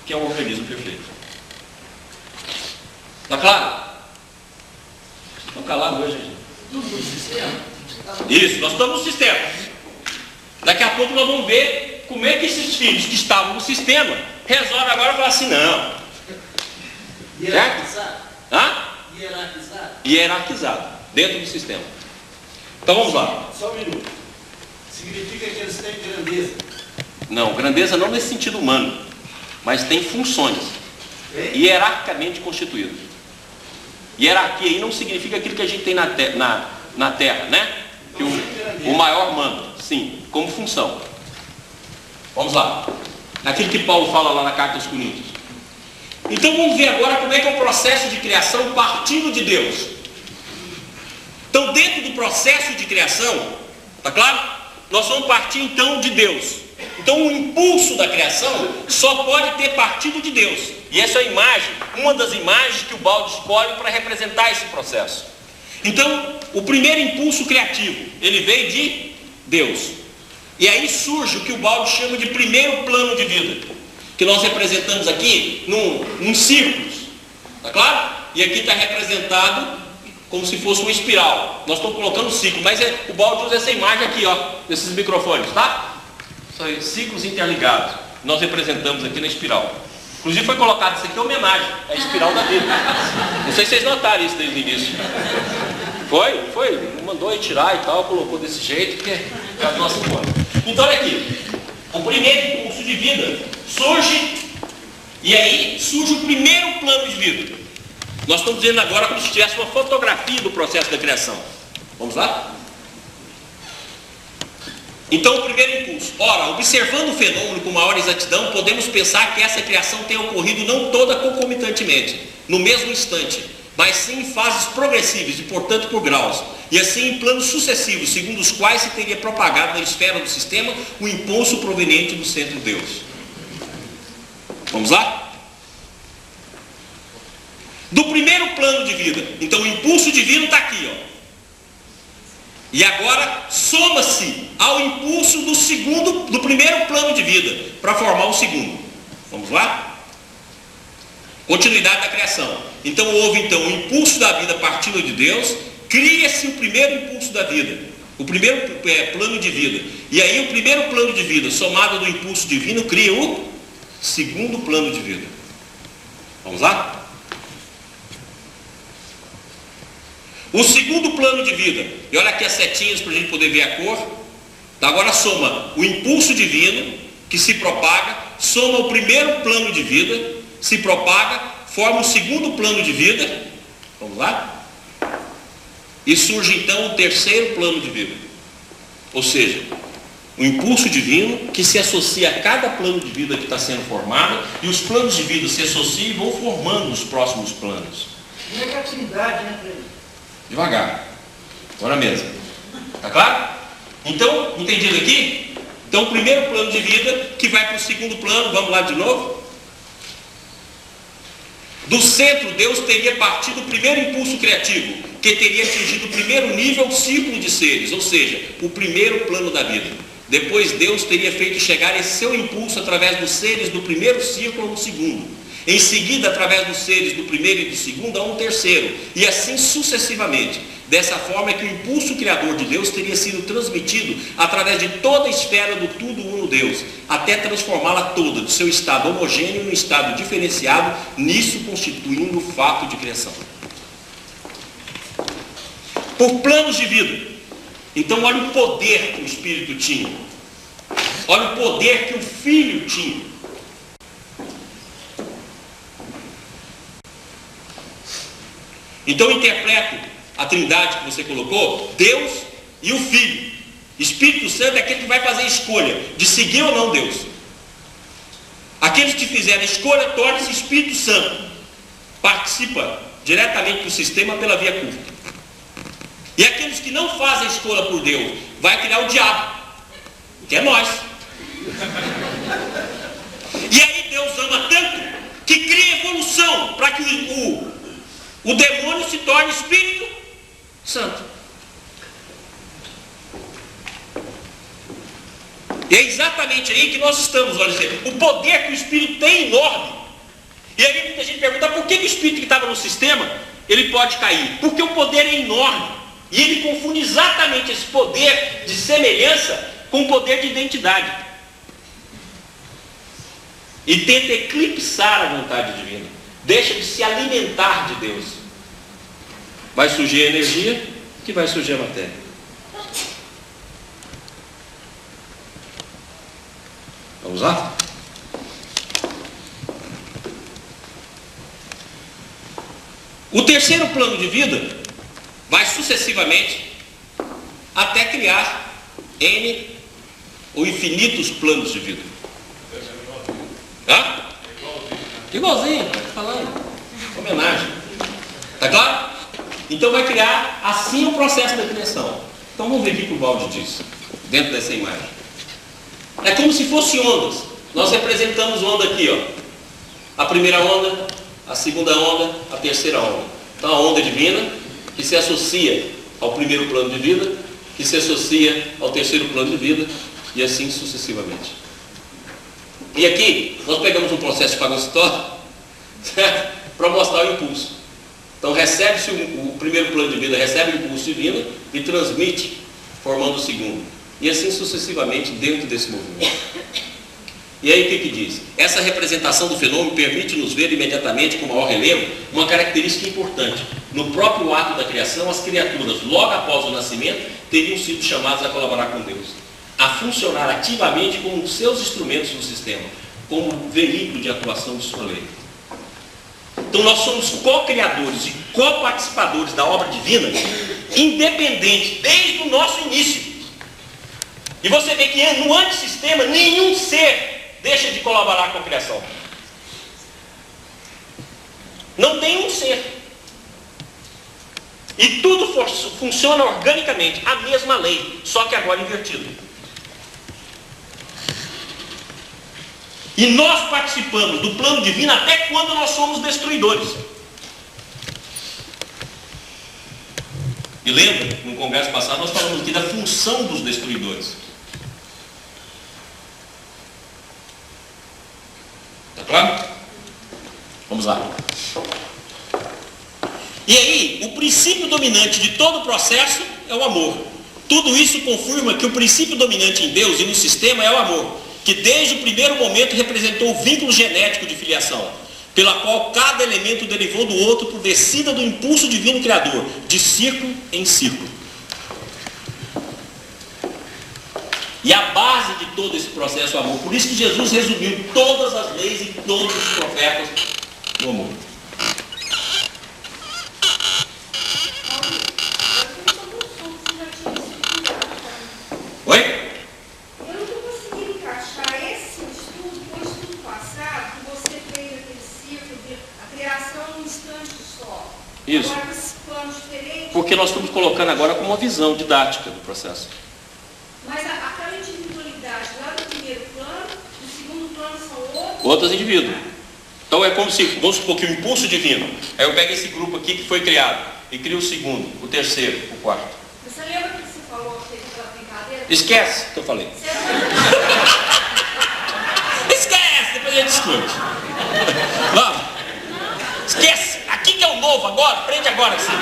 que é um organismo perfeito. Está claro? Estão calados hoje, gente? Tudo no sistema? Isso, nós estamos no sistema. Daqui a pouco nós vamos ver como é que esses filhos que estavam no sistema resolvem agora falar assim, não. Hierarquizado? Hã? Hierarquizado? Hierarquizado, dentro do sistema. Então vamos lá. Só um minuto. Significa que eles têm grandeza? Não, grandeza não nesse sentido humano, mas tem funções hierarquicamente constituídas. Hierarquia aí não significa aquilo que a gente tem na Terra, né? Que o maior manda, sim, como função. Vamos lá. Aquilo que Paulo fala lá na carta aos Coríntios. Então vamos ver agora como é que é o processo de criação partindo de Deus. Então dentro do processo de criação, tá claro? Nós vamos partir então de Deus. Então o impulso da criação só pode ter partido de Deus. E essa é a imagem, uma das imagens que o Balde escolhe para representar esse processo. Então, o primeiro impulso criativo, ele veio de Deus. E aí surge o que o Balde chama de primeiro plano de vida, que nós representamos aqui num círculos, tá claro? E aqui está representado como se fosse uma espiral. Nós estamos colocando ciclo, mas o Balde usa essa imagem aqui, ó, desses microfones, tá? São ciclos interligados. Nós representamos aqui na espiral. Inclusive foi colocado isso aqui em homenagem à espiral da vida. Não sei se vocês notaram isso desde o início. Foi, mandou aí tirar e tal, colocou desse jeito, que é a nossa forma. Então olha aqui, o primeiro impulso de vida surge, e aí surge o primeiro plano de vida. Nós estamos dizendo agora como se tivesse uma fotografia do processo da criação. Vamos lá? Então o primeiro impulso. Ora, observando o fenômeno com maior exatidão, podemos pensar que essa criação tenha ocorrido não toda concomitantemente, no mesmo instante, mas sim em fases progressivas e portanto por graus, e assim em planos sucessivos, segundo os quais se teria propagado na esfera do sistema o impulso proveniente do centro Deus. Vamos lá? Do primeiro plano de vida, então o impulso divino está aqui, ó. E agora soma-se ao impulso do primeiro plano de vida, para formar o segundo. Vamos lá? Continuidade da criação. Então houve o impulso da vida partindo de Deus, cria-se o primeiro impulso da vida, o primeiro plano de vida. E aí o primeiro plano de vida, somado do impulso divino, cria o segundo plano de vida. Vamos lá? O segundo plano de vida, e olha aqui as setinhas para a gente poder ver a cor. Então agora soma o impulso divino, que se propaga, soma o primeiro plano de vida, se propaga, forma o segundo plano de vida. Vamos lá? E surge então o terceiro plano de vida. Ou seja, o impulso divino que se associa a cada plano de vida que está sendo formado, e os planos de vida se associam e vão formando os próximos planos. Negatividade, né, Fred? Devagar. Agora mesmo. Tá claro? Então, entendido aqui? Então, o primeiro plano de vida que vai para o segundo plano, vamos lá de novo. Do centro, Deus teria partido o primeiro impulso criativo, que teria atingido o primeiro nível, círculo de seres, ou seja, o primeiro plano da vida. Depois, Deus teria feito chegar esse seu impulso através dos seres do primeiro círculo no segundo. Em seguida, através dos seres do primeiro e do segundo, a um terceiro. E assim sucessivamente. Dessa forma é que o impulso criador de Deus teria sido transmitido através de toda a esfera do tudo uno Deus, até transformá-la toda, do seu estado homogêneo em um estado diferenciado, nisso constituindo o fato de criação. Por planos de vida. Então olha o poder que o Espírito tinha. Olha o poder que o Filho tinha. Então eu interpreto a trindade que você colocou, Deus e o Filho. Espírito Santo é aquele que vai fazer a escolha de seguir ou não Deus. Aqueles que fizerem a escolha tornam-se Espírito Santo. Participa diretamente do sistema pela via curta. E aqueles que não fazem a escolha por Deus, vai criar o diabo, que é nós. E aí Deus ama tanto que cria evolução para que o demônio se torne Espírito Santo. E é exatamente aí que nós estamos, olha, o poder que o Espírito tem é enorme. E aí muita gente pergunta, por que o Espírito que estava no sistema, ele pode cair? Porque o poder é enorme. E ele confunde exatamente esse poder de semelhança com o poder de identidade. E tenta eclipsar a vontade divina. Deixa de se alimentar de Deus. Vai surgir a energia, que vai surgir a matéria. Vamos lá? O terceiro plano de vida vai sucessivamente até criar N ou infinitos planos de vida. Hã? Igualzinho, estou falando. Homenagem. Tá claro? Então vai criar assim o processo da criação. Então vamos ver o que o Valde diz dentro dessa imagem. É como se fossem ondas. Nós representamos onda aqui, ó. A primeira onda, a segunda onda, a terceira onda. Então a onda divina, que se associa ao primeiro plano de vida, que se associa ao terceiro plano de vida, e assim sucessivamente. E aqui nós pegamos um processo fagocitório, certo? Para mostrar o impulso. Então recebe-se o primeiro plano de vida, recebe o impulso divino e transmite, formando o segundo. E assim sucessivamente dentro desse movimento. E aí o que diz? Essa representação do fenômeno permite-nos ver imediatamente com maior relevo uma característica importante. No próprio ato da criação, as criaturas, logo após o nascimento, teriam sido chamadas a colaborar com Deus, a funcionar ativamente como seus instrumentos no sistema, como veículo de atuação de sua lei. Então nós somos co-criadores e co-participadores da obra divina, independente, desde o nosso início. E você vê que no antissistema, nenhum ser deixa de colaborar com a criação. Não tem um ser. E tudo funciona organicamente, a mesma lei, só que agora invertido. E nós participamos do plano divino até quando nós somos destruidores. E lembra, no congresso passado, nós falamos aqui da função dos destruidores. Tá claro? Claro? Vamos lá. E aí, o princípio dominante de todo o processo é o amor. Tudo isso confirma que o princípio dominante em Deus e no sistema é o amor, que desde o primeiro momento representou o vínculo genético de filiação, pela qual cada elemento derivou do outro por descida do impulso divino criador, de círculo em círculo. E a base de todo esse processo é o amor. Por isso que Jesus resumiu todas as leis e todos os profetas no amor. Oi? Eu não estou conseguindo encaixar esse estudo com o estudo passado, que você fez aquele ciclo de a criação num instante só. Isso. Agora, esse plano diferente. Porque nós estamos colocando agora como uma visão didática do processo. Mas aquela individualidade lá do primeiro plano, no segundo plano são Outros indivíduos. Então é como se, vamos supor que o impulso divino, aí eu pego esse grupo aqui que foi criado, e crio o segundo, o terceiro, o quarto. Você lembra que você falou que aquela brincadeira? Esquece o que eu falei. Você não... Esquece, depois a gente discute. Vamos. Esquece. Aqui que é o novo agora, prende agora assim.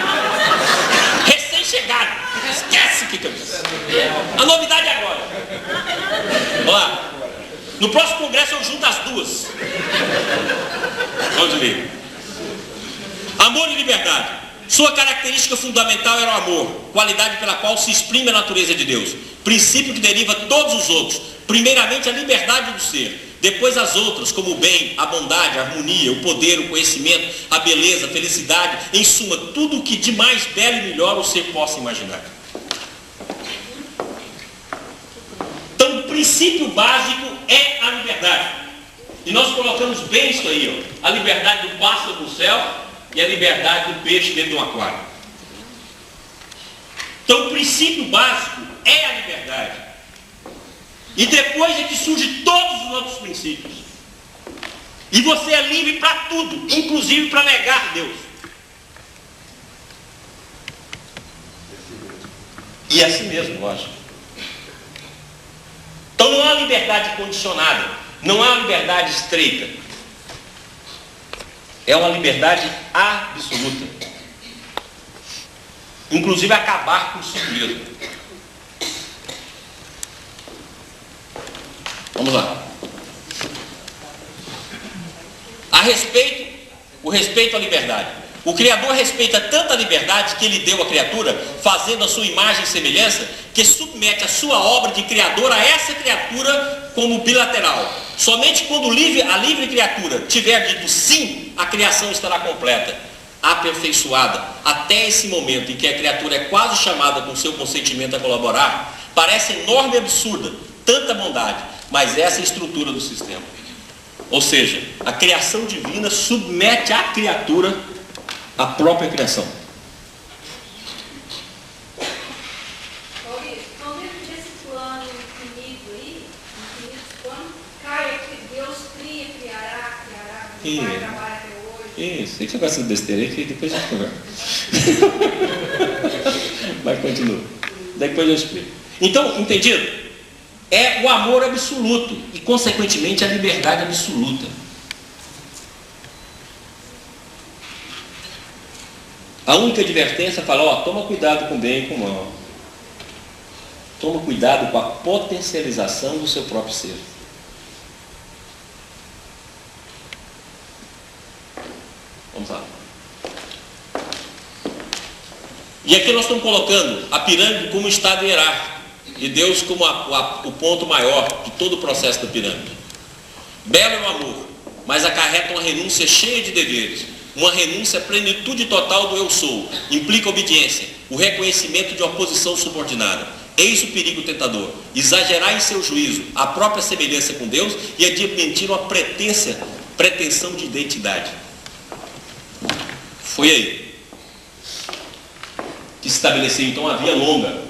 Recém-chegado. Esquece o que eu disse. A novidade é agora. Vamos lá. No próximo congresso eu junto as duas. Vamos ver. Amor e liberdade. Sua característica fundamental era o amor, qualidade pela qual se exprime a natureza de Deus. Princípio que deriva todos os outros. Primeiramente a liberdade do ser, depois as outras, como o bem, a bondade, a harmonia, o poder, o conhecimento, a beleza, a felicidade, em suma, tudo o que de mais belo e melhor o ser possa imaginar. Então, o princípio básico é a liberdade. E nós colocamos bem isso aí, ó. A liberdade do pássaro no céu e a liberdade do peixe dentro de um aquário. Então, o princípio básico é a liberdade. E depois é que surgem todos os outros princípios. E você é livre para tudo, inclusive para negar Deus. E é assim mesmo, lógico. Então não há liberdade condicionada, não há liberdade estreita. É uma liberdade absoluta. Inclusive acabar com si mesmo. Vamos lá. O respeito à liberdade. O Criador respeita tanto a liberdade que Ele deu à criatura, fazendo a sua imagem e semelhança, que submete a sua obra de Criador a essa criatura como bilateral. Somente quando a livre criatura tiver dito sim, a criação estará completa, aperfeiçoada. Até esse momento em que a criatura é quase chamada com seu consentimento a colaborar, parece enorme e absurda tanta bondade, mas essa é a estrutura do sistema. Ou seja, a criação divina submete a criatura à própria criação. Maurício, então dentro desse plano infinito aí, quando cai que Deus criará, vai trabalhar até hoje. Isso, você gosta de besteira aí que depois a gente conversa. Mas continua. Depois eu explico. Então, entendido? É o amor absoluto e, consequentemente, a liberdade absoluta. A única advertência fala, toma cuidado com o bem e com o mal. Toma cuidado com a potencialização do seu próprio ser. Vamos lá. E aqui nós estamos colocando a pirâmide como estado hierárquico. E Deus como o ponto maior de todo o processo da pirâmide. Belo é o amor, mas acarreta uma renúncia cheia de deveres. Uma renúncia à plenitude total do eu sou. Implica obediência, o reconhecimento de uma posição subordinada. Eis o perigo tentador. Exagerar em seu juízo a própria semelhança com Deus e admitir uma pretensão de identidade. Foi aí que se estabeleceu então a via longa,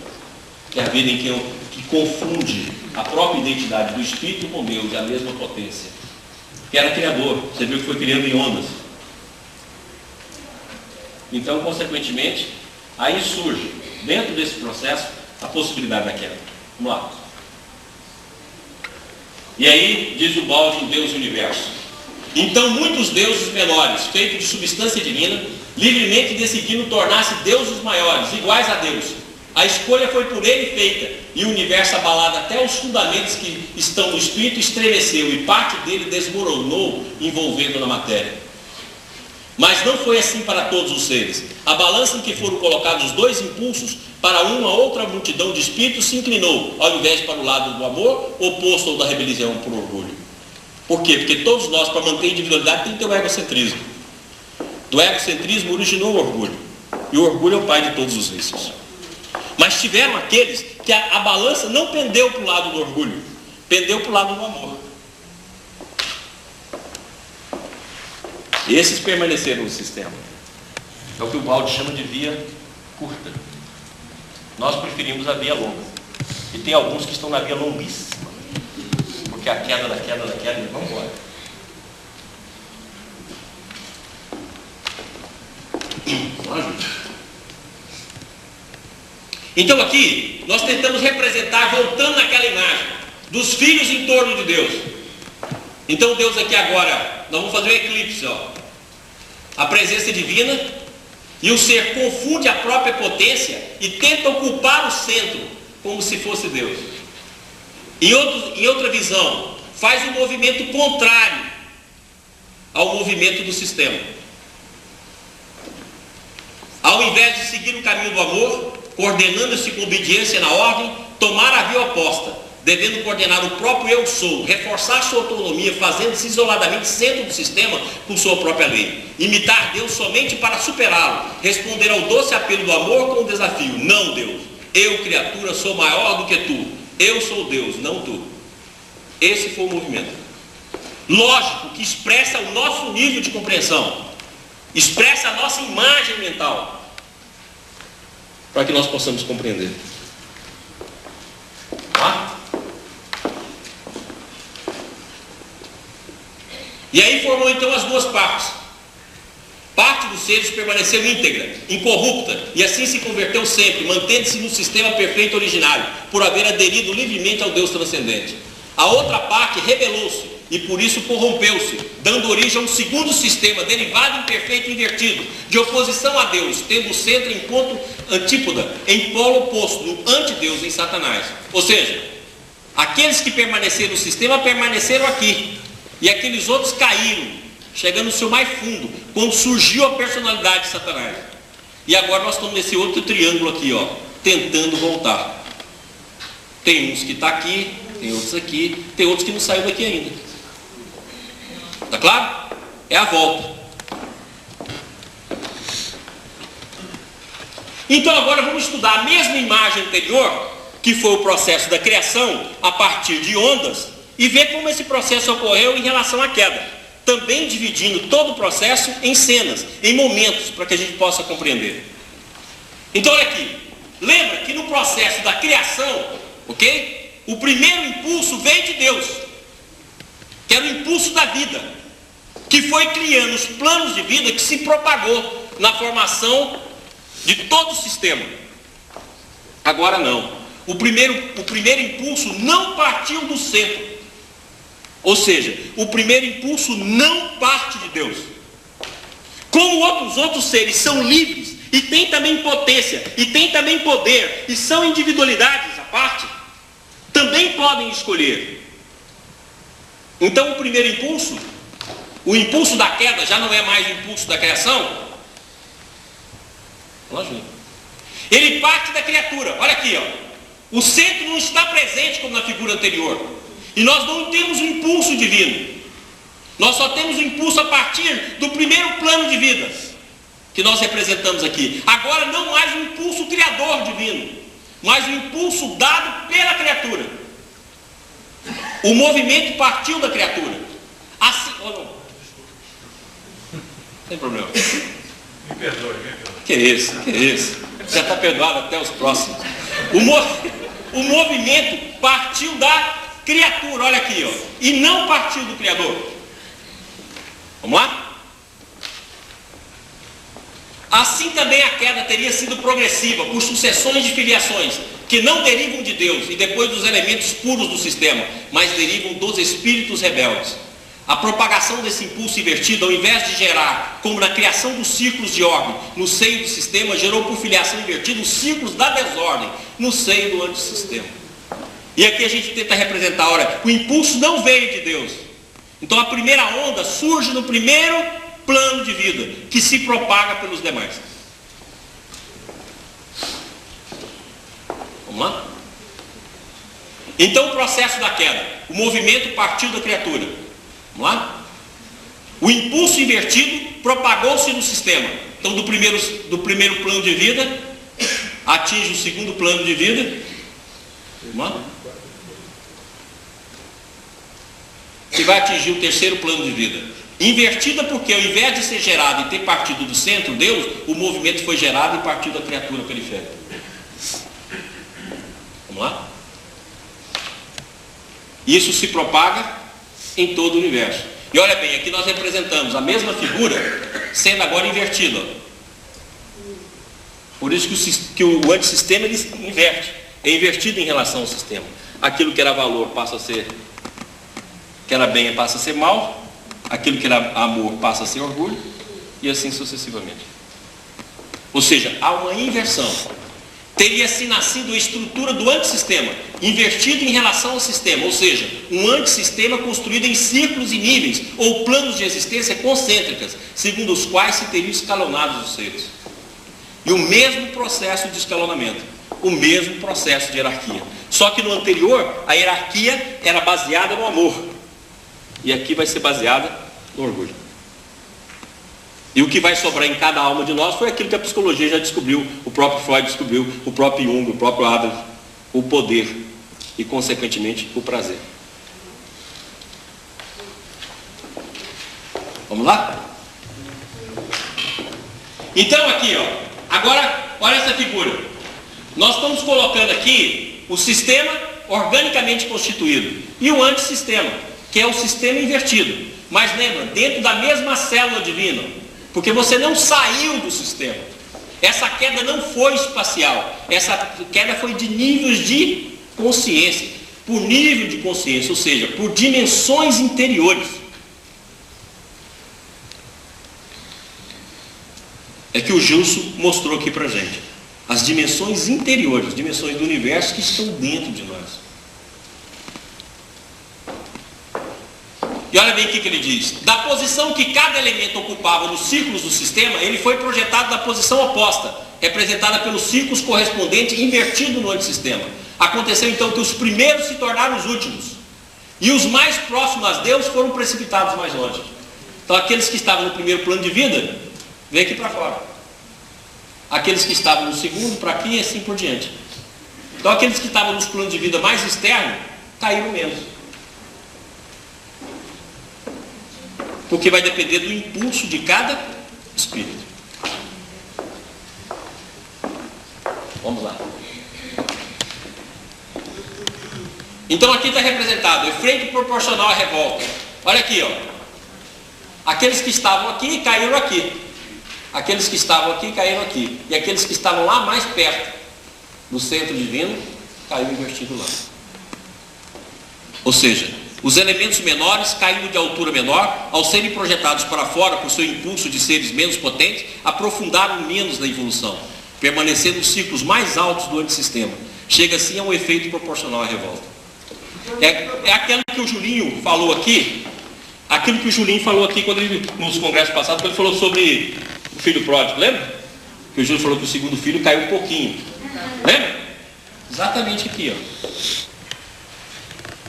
que é a vida em que confunde a própria identidade do Espírito com Deus e a mesma potência. Que era criador, você viu que foi criando em ondas. Então, consequentemente, aí surge, dentro desse processo, a possibilidade da queda. Vamos lá. E aí, diz o balde em Deus e o Universo. Então muitos deuses menores, feitos de substância divina, livremente decidiram tornar-se deuses maiores, iguais a Deus. A escolha foi por ele feita, e o universo abalado até os fundamentos que estão no espírito estremeceu, e parte dele desmoronou, envolvendo na matéria. Mas não foi assim para todos os seres. A balança em que foram colocados os dois impulsos para uma outra multidão de espíritos se inclinou, ao invés para o lado do amor, oposto ao da rebelião por orgulho. Por quê? Porque todos nós, para manter a individualidade, tem que ter o egocentrismo. Do egocentrismo originou o orgulho. E o orgulho é o pai de todos os vícios. Mas tiveram aqueles que a balança não pendeu para o lado do orgulho, pendeu para o lado do amor. Esses permaneceram no sistema. É o que o Balde chama de via curta. Nós preferimos a via longa. E tem alguns que estão na via longuíssima. Porque a queda da queda da queda, vamos embora. Então aqui, nós tentamos representar, voltando naquela imagem, dos filhos em torno de Deus. Então Deus aqui agora, nós vamos fazer um eclipse, ó. A presença divina, e o ser confunde a própria potência e tenta ocupar o centro, como se fosse Deus. Em outra visão, faz um movimento contrário ao movimento do sistema. Ao invés de seguir o caminho do amor, coordenando-se com obediência na ordem, tomar a via oposta, devendo coordenar o próprio eu sou, reforçar sua autonomia, fazendo-se isoladamente centro do sistema com sua própria lei. Imitar Deus somente para superá-lo, responder ao doce apelo do amor com o desafio: não, Deus, eu, criatura, sou maior do que tu, eu sou Deus, não tu. Esse foi o movimento. Lógico que expressa o nosso nível de compreensão, expressa a nossa imagem mental, para que nós possamos compreender. Tá? E aí formou então as duas partes. Parte dos seres permaneceu íntegra, incorrupta, e assim se converteu sempre, mantendo-se no sistema perfeito originário, por haver aderido livremente ao Deus transcendente. A outra parte rebelou-se, e por isso corrompeu-se, dando origem a um segundo sistema, derivado, imperfeito e invertido, de oposição a Deus, tendo o centro em ponto antípoda, em polo oposto, no antideus, em Satanás. Ou seja, aqueles que permaneceram no sistema, permaneceram aqui, e aqueles outros caíram, chegando no seu mais fundo, quando surgiu a personalidade de Satanás. E agora nós estamos nesse outro triângulo aqui, ó, tentando voltar. Tem uns que estão aqui, tem outros aqui, tem outros que não saíram daqui ainda. Tá claro? É a volta. Então agora vamos estudar a mesma imagem anterior, que foi o processo da criação a partir de ondas, e ver como esse processo ocorreu em relação à queda, também dividindo todo o processo em cenas, em momentos, para que a gente possa compreender. Então olha aqui, lembra que no processo da criação, ok? O primeiro impulso veio de Deus, que era o impulso da vida, que foi criando os planos de vida que se propagou na formação de todo o sistema. Agora não. O primeiro impulso não partiu do centro. Ou seja, o primeiro impulso não parte de Deus. Como os outros seres são livres e têm também potência, e têm também poder, e são individualidades à parte, também podem escolher. Então o primeiro impulso, o impulso da queda, já não é mais o impulso da criação. Ele parte da criatura. Olha aqui, ó. O centro não está presente como na figura anterior. E nós não temos um impulso divino. Nós só temos um impulso a partir do primeiro plano de vida que nós representamos aqui. Agora não mais um impulso criador divino, mas um impulso dado pela criatura. O movimento partiu da criatura. Assim, ou não? Sem problema. Me perdoe. Que isso? Já está perdoado até os próximos. O movimento partiu da criatura, olha aqui, ó, e não partiu do Criador. Vamos lá? Assim também a queda teria sido progressiva, por sucessões de filiações, que não derivam de Deus e depois dos elementos puros do sistema, mas derivam dos espíritos rebeldes. A propagação desse impulso invertido, ao invés de gerar, como na criação dos círculos de ordem no seio do sistema, gerou por filiação invertida os círculos da desordem no seio do antissistema. E aqui a gente tenta representar, olha, o impulso não veio de Deus. Então a primeira onda surge no primeiro plano de vida, que se propaga pelos demais. Vamos lá? Então o processo da queda, o movimento partiu da criatura. Vamos lá? O impulso invertido propagou-se no sistema. Então do primeiro plano de vida, atinge o segundo plano de vida. Vamos lá? Que vai atingir o terceiro plano de vida. Invertida porque ao invés de ser gerado e ter partido do centro, Deus, o movimento foi gerado e partiu da criatura periférica. Vamos lá? Isso se propaga em todo o universo. E olha bem, aqui nós representamos a mesma figura, sendo agora invertida. Por isso que o antissistema ele inverte. É invertido em relação ao sistema. Aquilo que era valor passa a ser, que era bem passa a ser mal. Aquilo que era amor passa a ser orgulho. E assim sucessivamente. Ou seja, há uma inversão. Teria-se nascido a estrutura do antissistema, invertido em relação ao sistema, ou seja, um antissistema construído em círculos e níveis, ou planos de existência concêntricas, segundo os quais se teriam escalonados os seres. E o mesmo processo de escalonamento, o mesmo processo de hierarquia. Só que no anterior, a hierarquia era baseada no amor, e aqui vai ser baseada no orgulho. E o que vai sobrar em cada alma de nós foi aquilo que a psicologia já descobriu, o próprio Freud descobriu, o próprio Jung, o próprio Adler, o poder e, consequentemente, o prazer. Vamos lá? Então aqui, ó, agora, olha essa figura. Nós estamos colocando aqui o sistema organicamente constituído e o antissistema, que é o sistema invertido. Mas lembra, dentro da mesma célula divina. Porque você não saiu do sistema. Essa queda não foi espacial. Essa queda foi de níveis de consciência. Por nível de consciência, ou seja, por dimensões interiores. É que o Gilson mostrou aqui pra gente. As dimensões interiores, dimensões do universo que estão dentro de nós. E olha bem o que ele diz. Da posição que cada elemento ocupava nos círculos do sistema, ele foi projetado da posição oposta, representada pelos círculos correspondentes invertido no antissistema. Aconteceu então que os primeiros se tornaram os últimos. E os mais próximos a Deus foram precipitados mais longe. Então aqueles que estavam no primeiro plano de vida, vem aqui para fora. Aqueles que estavam no segundo, para aqui e assim por diante. Então aqueles que estavam nos planos de vida mais externos, caíram menos. Porque vai depender do impulso de cada espírito. Vamos lá. Então aqui está representado o efeito proporcional à revolta. Olha aqui, ó. Aqueles que estavam aqui caíram aqui. Aqueles que estavam aqui caíram aqui. E aqueles que estavam lá mais perto do centro divino caíram invertido lá. Ou seja, os elementos menores, caindo de altura menor, ao serem projetados para fora por seu impulso de seres menos potentes, aprofundaram menos na evolução, permanecendo nos ciclos mais altos do antissistema. Chega assim a um efeito proporcional à revolta. É aquilo que o Julinho falou aqui, quando ele, nos congressos passados, quando ele falou sobre o filho pródigo, lembra? Que o Júlio falou que o segundo filho caiu um pouquinho. Lembra? Exatamente aqui, ó.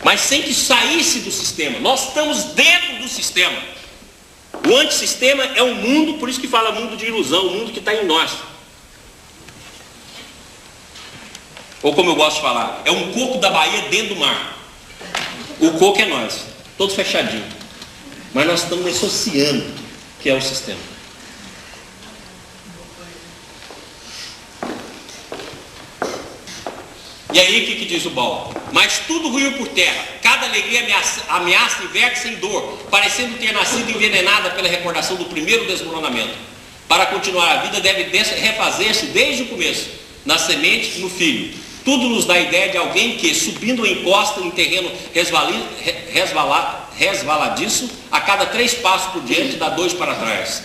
Mas sem que saísse do sistema. Nós estamos dentro do sistema. O antissistema é um mundo, por isso que fala mundo de ilusão, o mundo que está em nós. Ou como eu gosto de falar, é um coco da Bahia dentro do mar. O coco é nós, todo fechadinho. Mas nós estamos nesse oceano, que é o sistema. E aí o que diz o Baal? Mas tudo ruiu por terra, cada alegria ameaça e verte-se em dor, parecendo ter nascido envenenada pela recordação do primeiro desmoronamento. Para continuar a vida deve refazer-se desde o começo, na semente e no filho. Tudo nos dá a ideia de alguém que, subindo a encosta em terreno resvaladiço, a cada 3 passos por diante dá 2 para trás.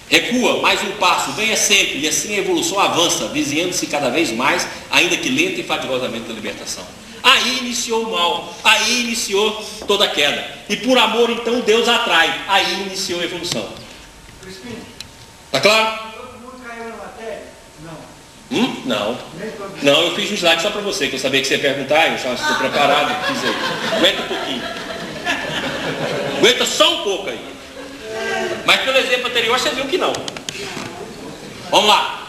Recua mais um passo, venha sempre, e assim a evolução avança, vizinhando-se cada vez mais, ainda que lenta e fatigosamente, da libertação. Aí iniciou o mal, aí iniciou toda a queda. E por amor, então, Deus atrai. Aí iniciou a evolução. Tá claro? Todo mundo caiu na matéria? Não. Não. Não, eu fiz um slide só para você, que eu sabia que você ia perguntar, eu já estou preparado. Fiz aí. Aguenta um pouquinho. Aguenta só um pouco aí. Mas pelo exemplo anterior, você viu que não. Vamos lá.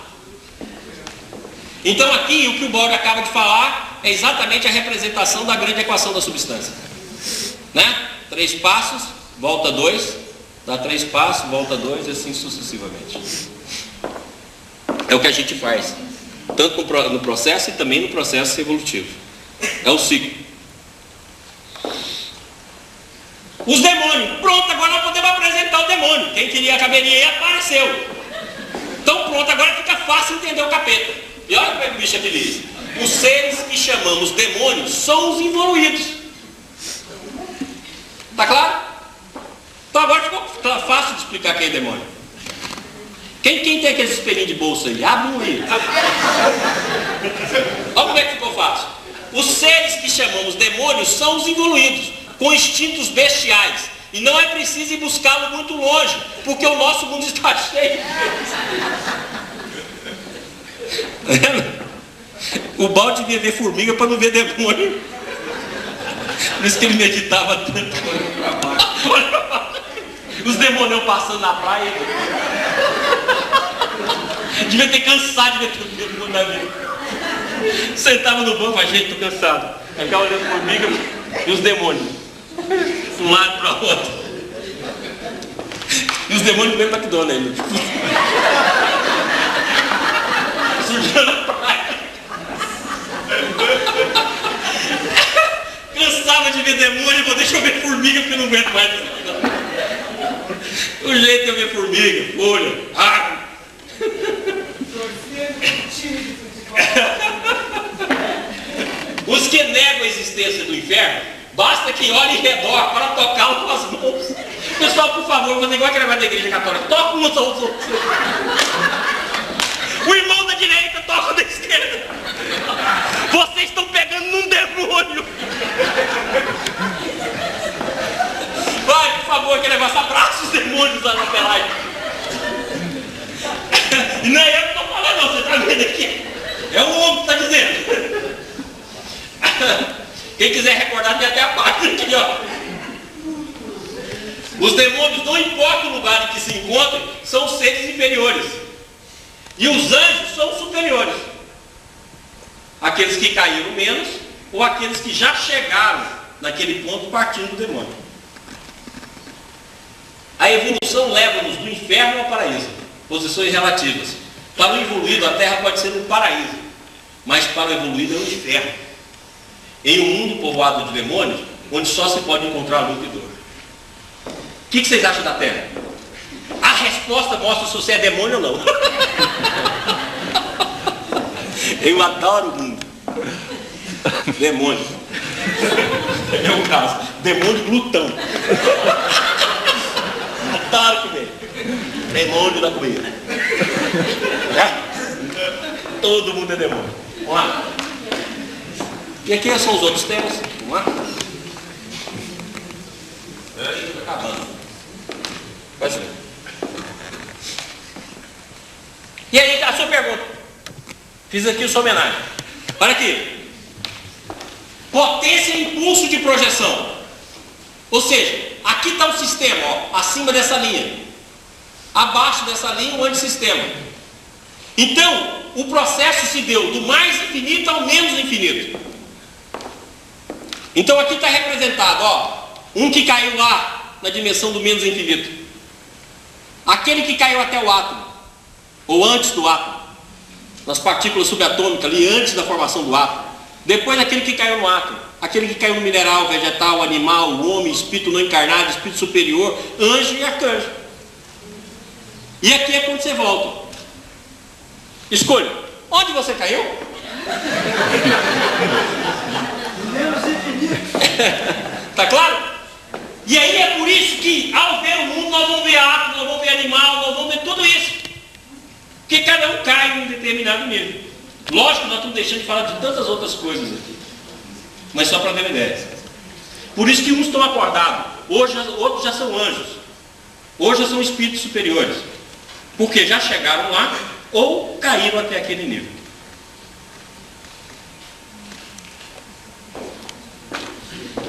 Então aqui, o que o Baldi acaba de falar é exatamente a representação da grande equação da substância. Né? 3 passos, volta 2, dá 3 passos, volta 2 e assim sucessivamente. É o que a gente faz, tanto no processo e também no processo evolutivo. É o ciclo. Os demônios. Pronto, agora nós podemos apresentar o demônio. Quem queria a caveirinha aí apareceu. Então pronto, agora fica fácil entender o capeta. E olha como é que o bicho é feliz. Os seres que chamamos demônios são os involuídos. Tá claro? Então agora ficou fácil de explicar quem é demônio. Quem tem aqueles espelhinhos de bolsa aí? Abre um aí. Olha como é que ficou fácil. Os seres que chamamos demônios são os involuídos, com instintos bestiais. E não é preciso ir buscá-lo muito longe, porque o nosso mundo está cheio deles. O Baldi devia ver formiga para não ver demônio. Por isso que ele meditava tanto. Os demônios passando na praia. Devia ter cansado de ver todo demônio na vida. Sentava no banco, mas gente, estou cansado. Aí ficava olhando formiga e os demônios. De um lado para o outro. E os demônios comendo McDonald's ainda. Sujando a praia. Cansava de ver demônio, vou deixar eu ver formiga porque eu não aguento mais. O jeito de eu ver formiga, folha, água. Os que negam a existência do inferno, basta que olhem em redor para tocá-lo com as mãos. Pessoal, por favor, vou igual aquele negócio da igreja católica, toca uns aos outros. O irmão da direita toca o da esquerda. Vocês estão pegando num demônio. Vai, por favor, aquele negócio, abraça os demônios lá na pelagem. E não é eu que estou falando, não, você está vendo aqui. É o homem que está dizendo. Quem quiser recordar, tem até a parte aqui, ó. Os demônios, não importa o lugar em que se encontrem, são seres inferiores. E os anjos são superiores. Aqueles que caíram menos, ou aqueles que já chegaram naquele ponto partindo do demônio. A evolução leva-nos do inferno ao paraíso. Posições relativas. Para o evoluído, a terra pode ser um paraíso, mas para o evoluído é um inferno. Em um mundo povoado de demônios, onde só se pode encontrar luta e dor. O que vocês acham da terra? A resposta mostra se você é demônio ou não. Eu adoro o mundo. Demônio. É o caso. Demônio glutão. Adoro comer. Demônio da comida. É? Todo mundo é demônio. Vamos lá. E aqui são os outros temas. Vamos lá. Acabando. Vai ser. E aí, a sua pergunta? Fiz aqui a sua homenagem. Olha aqui. Potência e impulso de projeção. Ou seja, aqui está o sistema, ó, acima dessa linha. Abaixo dessa linha, o antissistema. Então, o processo se deu do mais infinito ao menos infinito. Então, aqui está representado, ó, um que caiu lá na dimensão do menos infinito. Aquele que caiu até o átomo, ou antes do átomo, nas partículas subatômicas, ali antes da formação do átomo. Depois aquele que caiu no átomo, aquele que caiu no mineral, vegetal, animal, homem, espírito não encarnado, espírito superior, anjo e arcanjo. E aqui é quando você volta. Escolha, onde você caiu? Tá claro? E aí é por isso que, ao ver o mundo, nós vamos ver átomo, nós vamos ver animal, nós vamos ver tudo isso. Porque cada um cai em um determinado nível. Lógico que nós estamos deixando de falar de tantas outras coisas aqui. Mas só para ter uma ideia. Por isso que uns estão acordados. Hoje, outros já são anjos. Hoje já são espíritos superiores. Porque já chegaram lá ou caíram até aquele nível.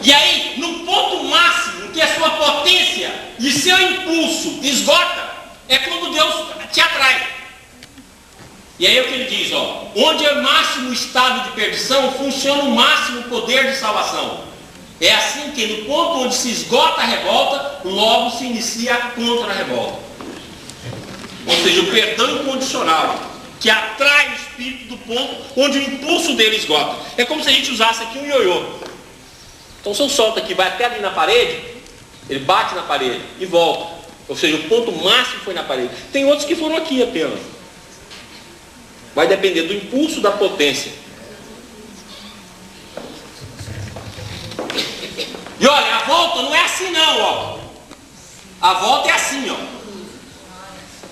E aí, no ponto máximo que a sua potência e seu impulso esgota, é quando Deus te atrai. E aí é o que ele diz, ó, onde é o máximo estado de perdição, funciona o máximo poder de salvação. É assim que no ponto onde se esgota a revolta, logo se inicia a contra-revolta. Ou seja, o perdão incondicional, que atrai o espírito do ponto onde o impulso dele esgota. É como se a gente usasse aqui um ioiô. Então se eu solto aqui, vai até ali na parede, ele bate na parede e volta. Ou seja, o ponto máximo foi na parede. Tem outros que foram aqui apenas. Vai depender do impulso da potência. E olha, a volta não é assim não, ó. A volta é assim, ó.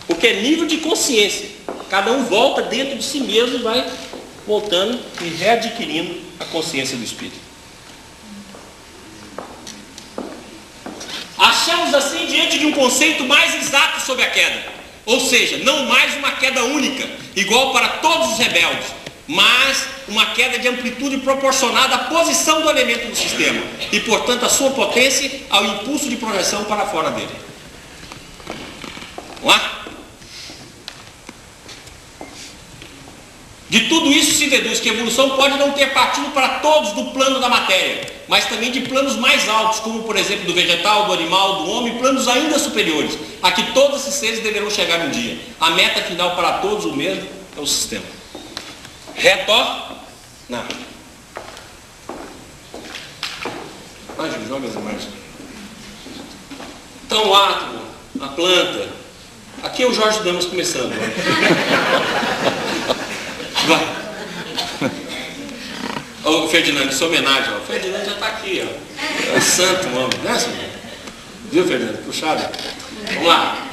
Porque é nível de consciência. Cada um volta dentro de si mesmo e vai voltando e readquirindo a consciência do espírito. Achamos assim diante de um conceito mais exato sobre a queda. Ou seja, não mais uma queda única, igual para todos os rebeldes, mas uma queda de amplitude proporcionada à posição do elemento no sistema e, portanto, à sua potência, ao impulso de projeção para fora dele. Vamos lá? De tudo isso se deduz que a evolução pode não ter partido para todos do plano da matéria, mas também de planos mais altos, como por exemplo do vegetal, do animal, do homem, planos ainda superiores, a que todos esses seres deverão chegar um dia. A meta final para todos o mesmo é o sistema. Retorna. Júlio, joga as imagens. Então o átomo, a planta. Aqui é o Jorge Damas começando. Vai. Ô Ferdinando, isso é homenagem, ó. O Ferdinando já está aqui, ó. É santo homem, né, senhor? Viu, Ferdinando? Puxado. Vamos lá.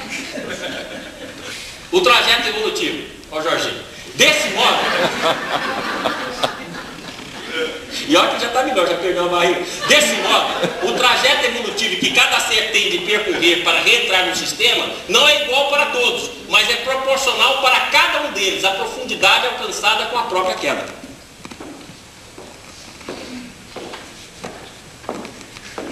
O trajeto evolutivo. Ó, Jorginho. Desse modo. E olha que já está melhor, já perdeu a barriga. Desse modo, o trajeto evolutivo que cada ser tem de percorrer para reentrar no sistema não é igual para todos, mas é proporcional para cada um deles, a profundidade alcançada com a própria queda.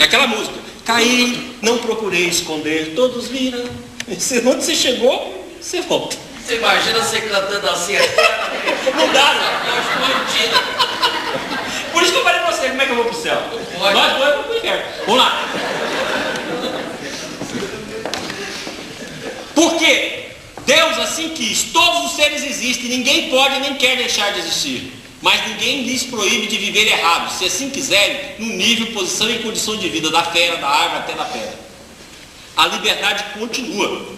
É aquela música. Caí, não procurei esconder, todos viram. Onde você chegou, você volta. Você imagina você cantando assim? Não dá, não. Por isso que eu falei pra você, como é que eu vou pro céu? Nós dois vamos pro inferno. Vamos lá. Porque Deus assim quis, todos os seres existem, ninguém pode nem quer deixar de existir. Mas ninguém lhes proíbe de viver errado, se assim quiserem, no nível, posição e condição de vida da fera, da árvore até da pedra. A liberdade continua.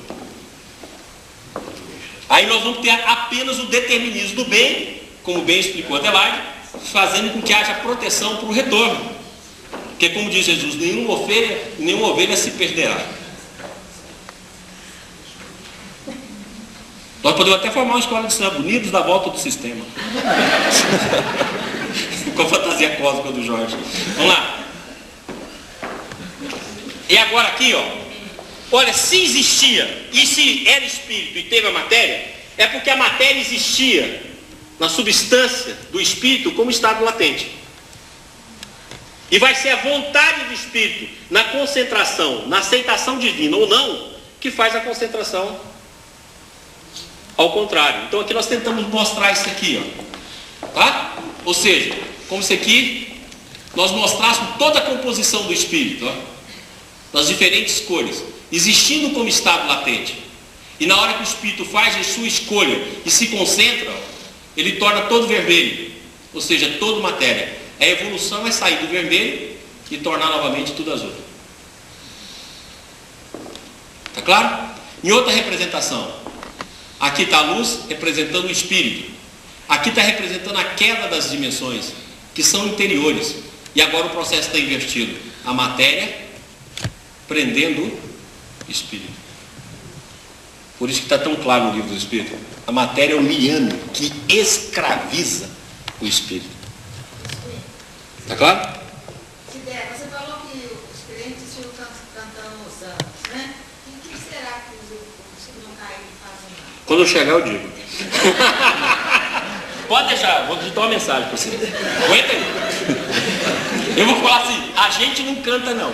Aí nós vamos ter apenas o determinismo do bem, como bem explicou Adelaide, fazendo com que haja proteção para o retorno. Porque, como diz Jesus, nenhuma ovelha se perderá. Nós podemos até formar uma escola de samba, unidos da volta do sistema. Com a fantasia cósmica do Jorge. Vamos lá. E agora aqui, ó. Olha, se existia, e se era espírito e teve a matéria, é porque a matéria existia na substância do espírito como estado latente. E vai ser a vontade do espírito, na concentração, na aceitação divina ou não, que faz a concentração ao contrário. Então aqui nós tentamos mostrar isso aqui, ó. Tá? Ou seja, como se aqui nós mostrássemos toda a composição do espírito, ó, nas diferentes cores, existindo como estado latente. E na hora que o espírito faz a sua escolha e se concentra, ele torna todo vermelho, ou seja, todo matéria. A evolução é sair do vermelho e tornar novamente tudo azul. Tá claro? Em outra representação, aqui está a luz representando o espírito. Aqui está representando a queda das dimensões, que são interiores. E agora o processo está invertido. A matéria prendendo o espírito. Por isso que está tão claro no livro do Espírito. A matéria é um liame que escraviza o espírito. Está claro? Cidé, você falou que os crentes ficam cantando os santos, né? E o que será que os que não caíram fazem lá? Quando eu chegar eu digo. Pode deixar, vou digitar uma mensagem para você. Aguenta aí. Eu vou falar assim, a gente não canta não.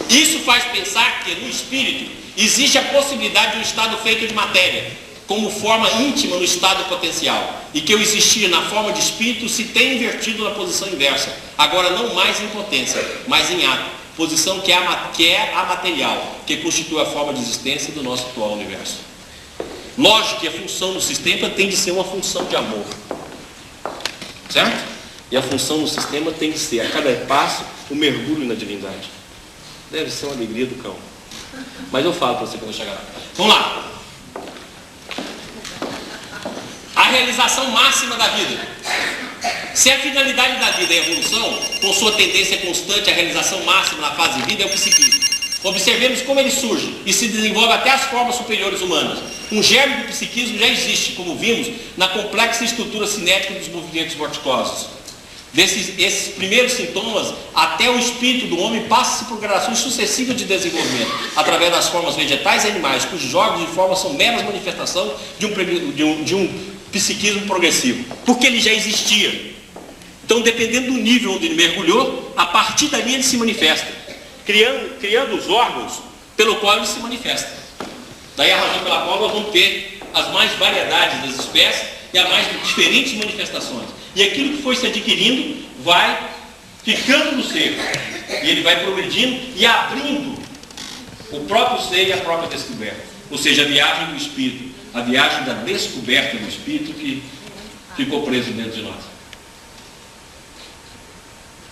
Isso faz pensar que no espírito existe a possibilidade de um estado feito de matéria, como forma íntima no estado potencial, e que o existir na forma de espírito se tem invertido na posição inversa, agora não mais em potência, mas em ato, posição que é a material, que constitui a forma de existência do nosso atual universo. Lógico que a função do sistema tem de ser uma função de amor, certo? E a função do sistema tem de ser, a cada passo, o mergulho na divindade. Deve ser uma alegria do cão. Mas eu falo para você quando eu chegar lá. Vamos lá. A realização máxima da vida. Se a finalidade da vida é a evolução, com sua tendência constante à realização máxima na fase de vida, é o psiquismo. Observemos como ele surge e se desenvolve até as formas superiores humanas. Um germe do psiquismo já existe, como vimos, na complexa estrutura cinética dos movimentos vorticosos. Esses primeiros sintomas, até o espírito do homem passa-se por gradações sucessivas de desenvolvimento, através das formas vegetais e animais, cujos órgãos e formas são meras manifestações de um psiquismo progressivo, porque ele já existia. Então, dependendo do nível onde ele mergulhou, a partir dali ele se manifesta, criando os órgãos pelo qual ele se manifesta. Daí a razão pela qual nós vamos ter as mais variedades das espécies e as mais diferentes manifestações. E aquilo que foi se adquirindo vai ficando no ser. E ele vai progredindo e abrindo o próprio ser e a própria descoberta. Ou seja, a viagem do espírito, a viagem da descoberta do espírito que ficou preso dentro de nós.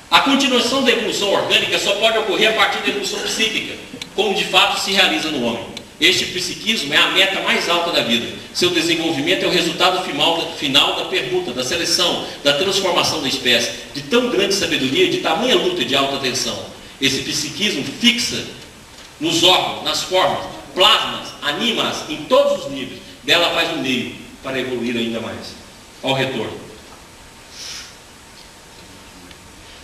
A continuação da evolução orgânica só pode ocorrer a partir da evolução psíquica, como de fato se realiza no homem. Este psiquismo é a meta mais alta da vida. Seu desenvolvimento é o resultado final da permuta, da seleção, da transformação da espécie, de tão grande sabedoria, de tamanha luta e de alta tensão. Esse psiquismo fixa nos órgãos, nas formas, plasmas, anima-as em todos os níveis. Dela faz um meio para evoluir ainda mais. Ao retorno.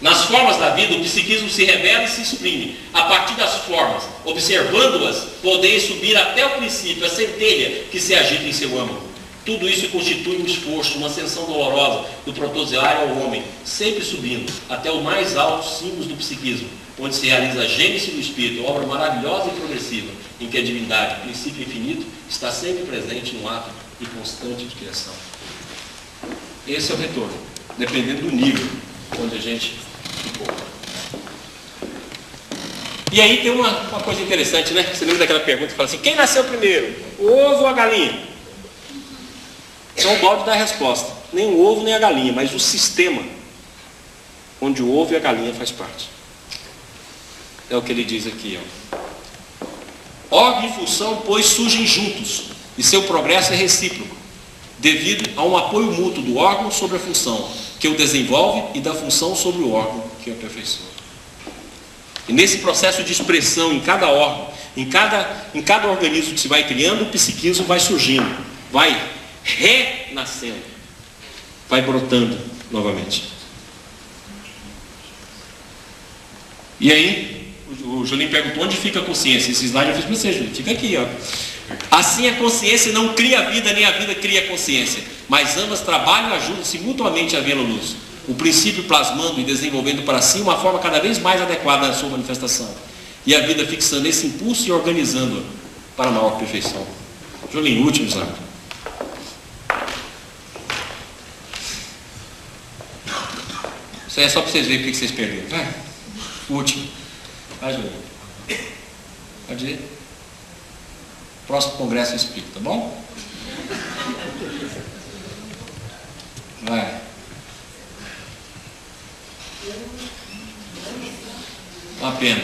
Nas formas da vida, o psiquismo se revela e se exprime. A partir das formas, observando-as, podeis subir até o princípio, a centelha que se agita em seu âmago. Tudo isso constitui um esforço, uma ascensão dolorosa do protozoário ao homem, sempre subindo até os mais altos símbolos do psiquismo, onde se realiza a gênese do espírito, obra maravilhosa e progressiva, em que a divindade, princípio infinito, está sempre presente no ato e constante de criação. Esse é o retorno, dependendo do nível onde a gente ficou. E aí tem uma coisa interessante, né? Você lembra daquela pergunta que fala assim, quem nasceu primeiro? O ovo ou a galinha? Então o balde dá a resposta. Nem o ovo nem a galinha, mas o sistema onde o ovo e a galinha faz parte. É o que ele diz aqui, ó. Órgão e função, pois, surgem juntos, e seu progresso é recíproco, devido a um apoio mútuo do órgão sobre a função, que o desenvolve, e da função sobre o órgão, que o aperfeiçoa. E nesse processo de expressão em cada órgão, em cada organismo que se vai criando, o psiquismo vai surgindo, vai renascendo, vai brotando novamente. E aí, o Julinho perguntou onde fica a consciência. Esse slide eu fiz para você, Julinho. Fica aqui, ó. Assim a consciência não cria a vida, nem a vida cria a consciência, mas ambas trabalham e ajudam-se mutuamente a vê-la luz. O princípio plasmando e desenvolvendo para si uma forma cada vez mais adequada à sua manifestação. E a vida fixando esse impulso e organizando-a para a maior perfeição. Julinho, último slide. Isso aí é só para vocês verem o que vocês perderam. Vai. Último. Vai, Julinho. Pode ir. Próximo congresso eu explico, tá bom? Vai. Uma pena.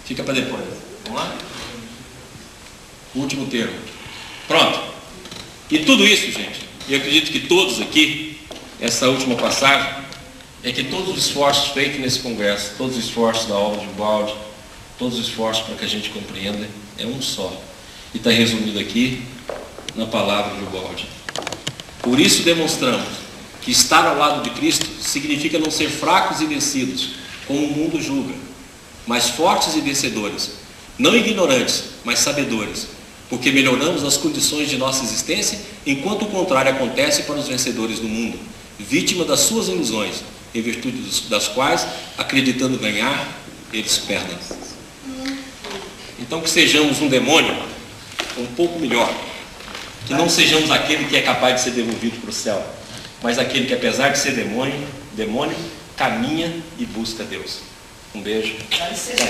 Fica para depois. Vamos lá? Último termo. Pronto. E tudo isso, gente, eu acredito que todos aqui, essa última passagem, é que todos os esforços feitos nesse congresso, todos os esforços da obra de Ubaldi, todos os esforços para que a gente compreenda, é um só. E está resumido aqui na palavra de Ubaldi. Por isso demonstramos que estar ao lado de Cristo significa não ser fracos e vencidos, como o mundo julga, mas fortes e vencedores, não ignorantes, mas sabedores, porque melhoramos as condições de nossa existência, enquanto o contrário acontece para os vencedores do mundo, vítima das suas ilusões, em virtude das quais, acreditando ganhar, eles perdem. Então que sejamos um demônio um pouco melhor, que não sejamos aquele que é capaz de ser devolvido para o céu, mas aquele que, apesar de ser demônio, caminha e busca Deus. Um beijo. Dá licença,